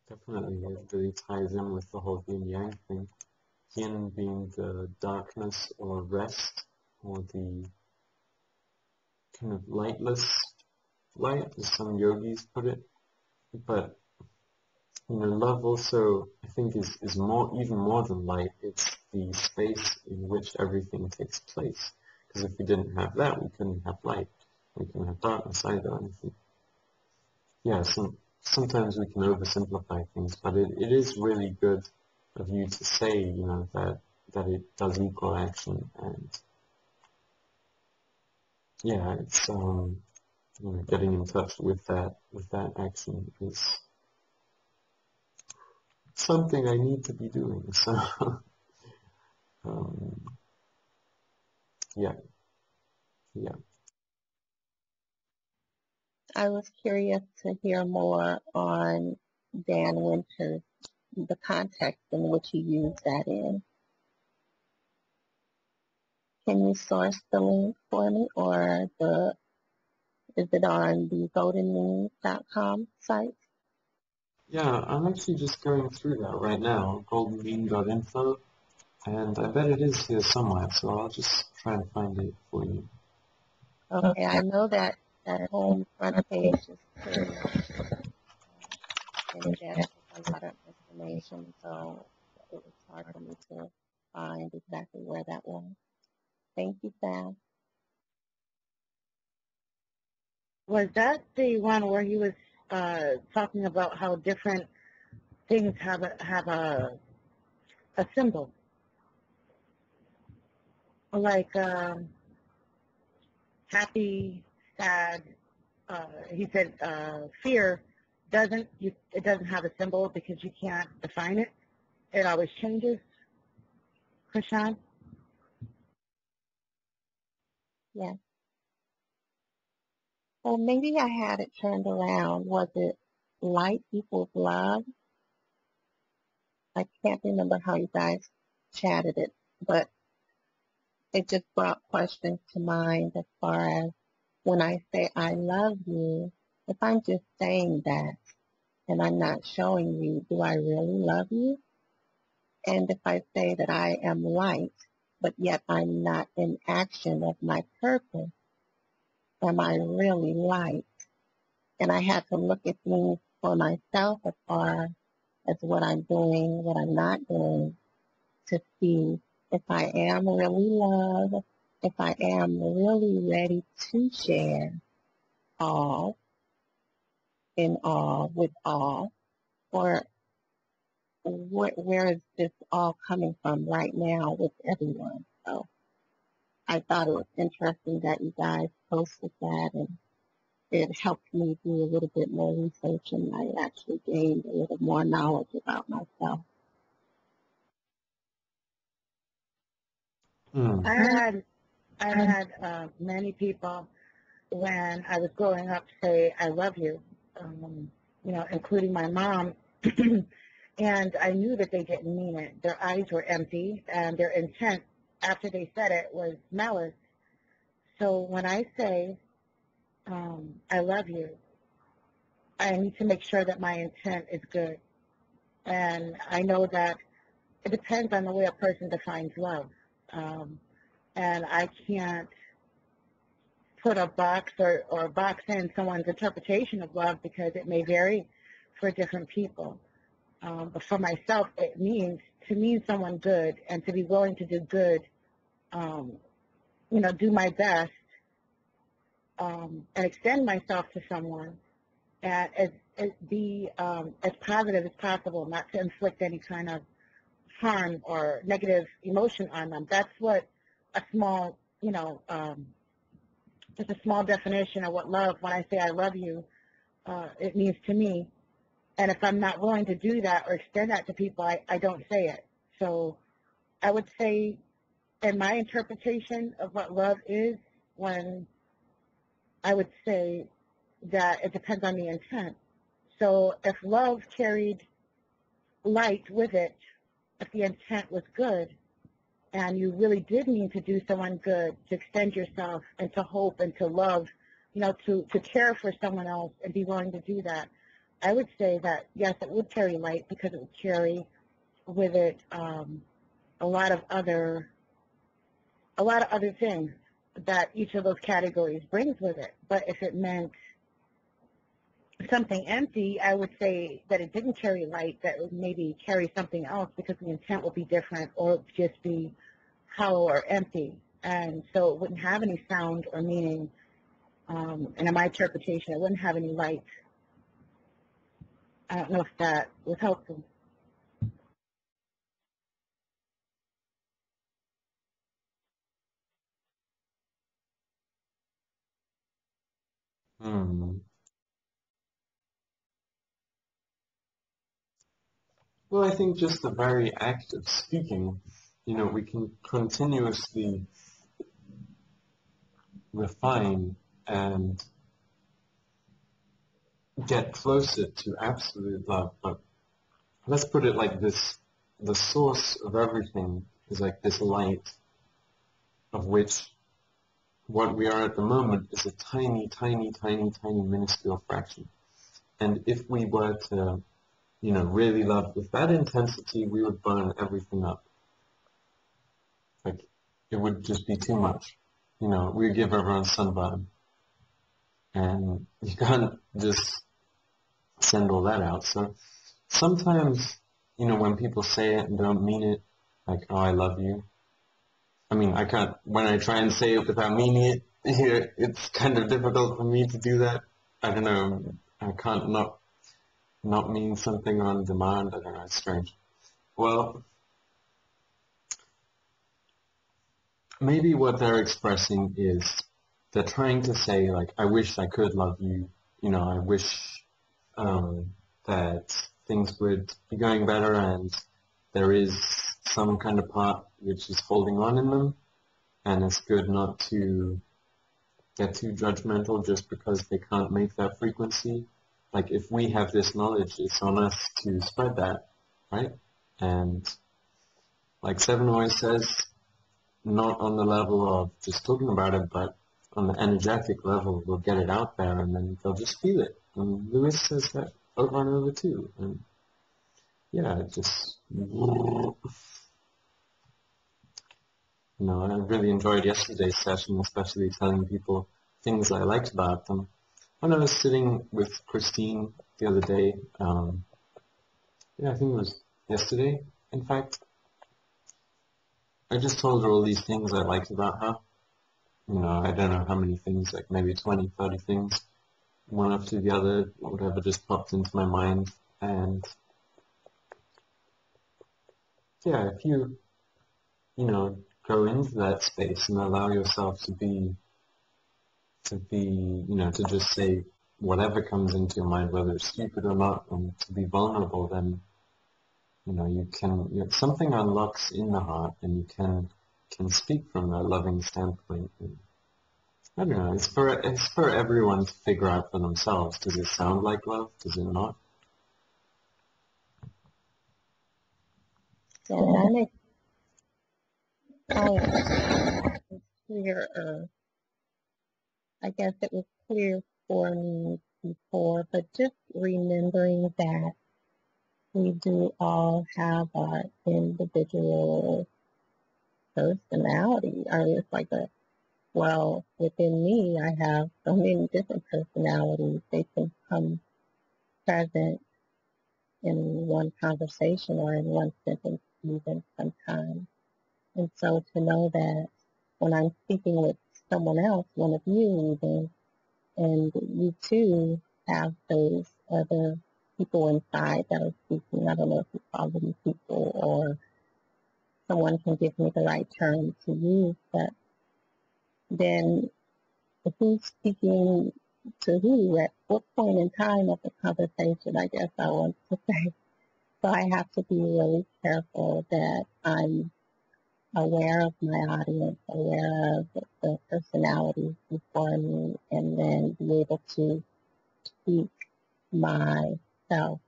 B: Definitely, it really ties in with the whole yin yang thing. Yin being the darkness or rest, or the kind of lightless light, as some yogis put it. But you know, love also, I think, is more, even more than light. It's the space in which everything takes place. Because if we didn't have that, we couldn't have light. We couldn't have darkness either. And I think, yeah, sometimes we can oversimplify things, but it is really good of you to say, you know, that it does equal action. And yeah, it's you know, getting in touch with that action is something I need to be doing. So yeah.
H: I was curious to hear more on Dan Winters, the context in which he used that in. Can you source the link for me, or is it on the goldenmeans.com site?
B: Yeah, I'm actually just going through that right now, goldenmean.info, and I bet it is here somewhere, so I'll just try and find it for you.
H: Okay, I know that home front page is pretty in-depth with a lot of information, so it was hard for me to find exactly where that was. Thank you, Sam.
F: Was that the one where he was talking about how different things have a symbol. Like happy, sad. He said fear it doesn't have a symbol because you can't define it. It always changes. Krishan?
H: Yeah. Well, maybe I had it turned around. Was it light equals love? I can't remember how you guys chatted it, but it just brought questions to mind as far as when I say I love you, if I'm just saying that and I'm not showing you, do I really love you? And if I say that I am light, but yet I'm not in action of my purpose, am I really light? And I had to look at things for myself as far as what I'm doing, what I'm not doing, to see if I am really love, if I am really ready to share all in all with all, or where is this all coming from right now with everyone? So I thought it was interesting that you guys posted that, and it helped me do a little bit more research, and I actually gained a little more knowledge about myself.
F: I had many people when I was growing up say I love you, including my mom. And I knew that they didn't mean it. Their eyes were empty, and their intent after they said it was malice. So when I say I love you, I need to make sure that my intent is good. And I know that it depends on the way a person defines love. And I can't put a box or box in someone's interpretation of love because it may vary for different people. But for myself, it means to mean someone good and to be willing to do good, do my best and extend myself to someone and be as positive as possible, not to inflict any kind of harm or negative emotion on them. That's what a small, just a small definition of what love, when I say I love you, it means to me. And if I'm not willing to do that or extend that to people, I don't say it. So I would say in my interpretation of what love is, when I would say that it depends on the intent. So if love carried light with it, if the intent was good, and you really did mean to do someone good, to extend yourself and to hope and to love, to care for someone else and be willing to do that, I would say that, yes, it would carry light because it would carry with it a lot of other things that each of those categories brings with it. But if it meant something empty, I would say that it didn't carry light, that it would maybe carry something else because the intent will be different or just be hollow or empty. And so it wouldn't have any sound or meaning. And in my interpretation, it wouldn't have any light. I don't know if that was helpful.
B: Well, I think just the very act of speaking, we can continuously refine and get closer to absolute love. But let's put it like this: the source of everything is like this light, of which what we are at the moment is a tiny, tiny, tiny, tiny, minuscule fraction. And if we were to, really love with that intensity, we would burn everything up. Like, it would just be too much. We would give everyone sunburn. And you can't just send all that out. So sometimes, when people say it and don't mean it, like, oh, I love you. I mean, I can't, when I try and say it without meaning it, it's kind of difficult for me to do that. I don't know, I can't not mean something on demand. I don't know, it's strange. Well, maybe what they're expressing is they're trying to say, like, I wish I could love you, I wish that things would be going better, and there is some kind of part which is holding on in them, and it's good not to get too judgmental just because they can't make that frequency. Like, if we have this knowledge, it's on us to spread that, right? And like Seven always says, not on the level of just talking about it, but on the energetic level, we'll get it out there, and then they'll just feel it. And Lewis says that over and over too. And yeah, I really enjoyed yesterday's session, especially telling people things I liked about them. When I was sitting with Christine the other day, I think it was yesterday, in fact, I just told her all these things I liked about her. I don't know how many things, like maybe 20, 30 things, one after the other, whatever just popped into my mind. And yeah, if you, go into that space and allow yourself to just say whatever comes into your mind, whether it's stupid or not, and to be vulnerable, then, something unlocks in the heart, and you can speak from that loving standpoint. And I don't know, it's for everyone to figure out for themselves. Does it sound like love? Does it not?
H: And it's clearer. I guess it was clear for me before, but just remembering that we do all have our individual personality. I mean, it's like within me, I have so many different personalities. They can come present in one conversation or in one sentence even sometimes. And so to know that when I'm speaking with someone else, one of you even, and you too have those other people inside that are speaking. I don't know if you call them people or someone can give me the right term to use, but then who's speaking to who at what point in time of the conversation, I guess I want to say. So I have to be really careful that I'm aware of my audience, aware of the personalities before me, and then be able to speak myself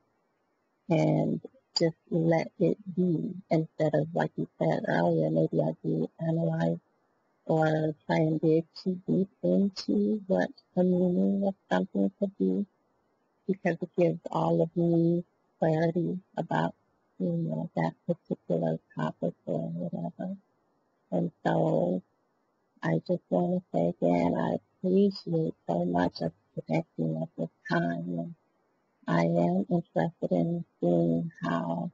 H: and just let it be instead of, like you said earlier, maybe I do analyze or try and dig too deep into what the meaning of something could be, because it gives all of me clarity about, that particular topic or whatever. And so I just want to say again, I appreciate so much of connecting at this time. And I am interested in seeing how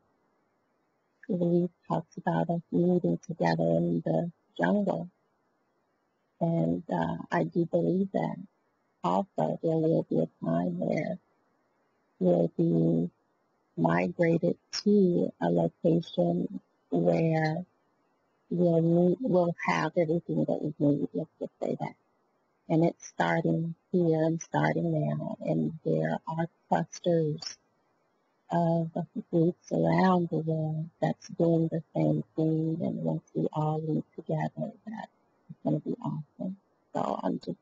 H: Louise talks about us meeting together in the jungle. And I do believe that also there will be a time where we'll be migrated to a location where we'll have everything that we need, let's just say that. And it's starting here and starting now. And there are clusters of groups around the world that's doing the same thing. And once we all meet together, that is going to be awesome. So I'm just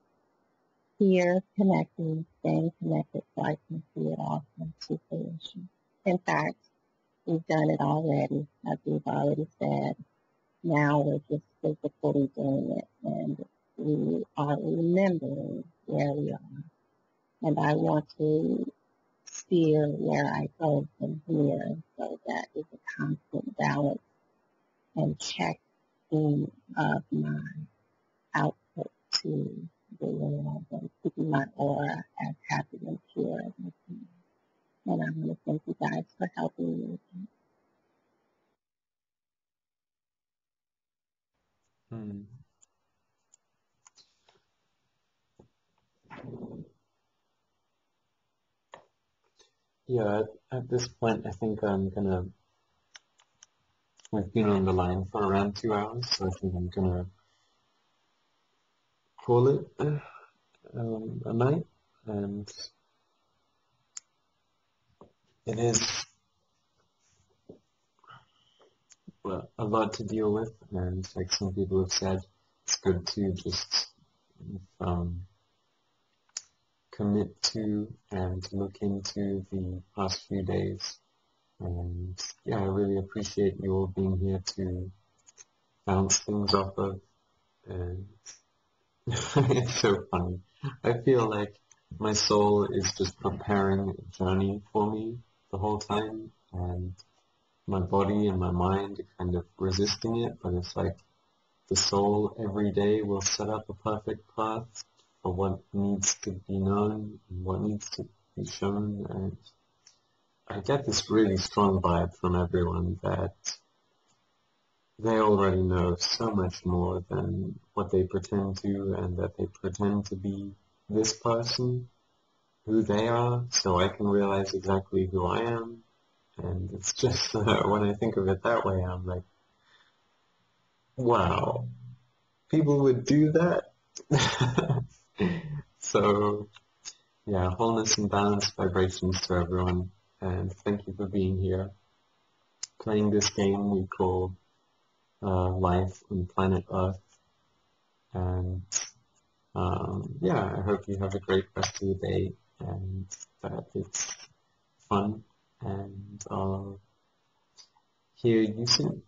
H: here connecting, staying connected so I can see it all come to fruition. In fact, we've done it already, as we've already said. Now we're just physically doing it, and we are remembering where we are. And I want to steer where I go from here, so that is a constant balance and checking of my output to the world and keeping my aura as happy and pure as I can. And I want to thank you guys for helping me.
B: Hmm. yeah, at this point, I think I'm gonna. We've been on the line for around 2 hours, so I think I'm gonna call it a night. And it is, well, a lot to deal with, and like some people have said, it's good to just um, commit to and look into the past few days. And yeah, I really appreciate you all being here to bounce things off of. And it's so funny. I feel like my soul is just preparing a journey for me the whole time, and my body and my mind are kind of resisting it, but it's like the soul every day will set up a perfect path for what needs to be known and what needs to be shown. And I get this really strong vibe from everyone that they already know so much more than what they pretend to, and that they pretend to be this person, who they are, so I can realize exactly who I am. And it's just, when I think of it that way, I'm like, wow, people would do that? So, yeah, wholeness and balance vibrations to everyone, and thank you for being here, playing this game we call life on planet Earth. And yeah, I hope you have a great rest of the day, and that it's fun, and I'll hear you soon,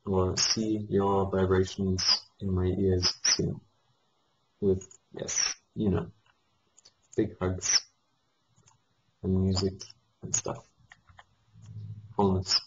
B: or see your vibrations in my ears soon, with, yes, big hugs and music and stuff. Wholeness.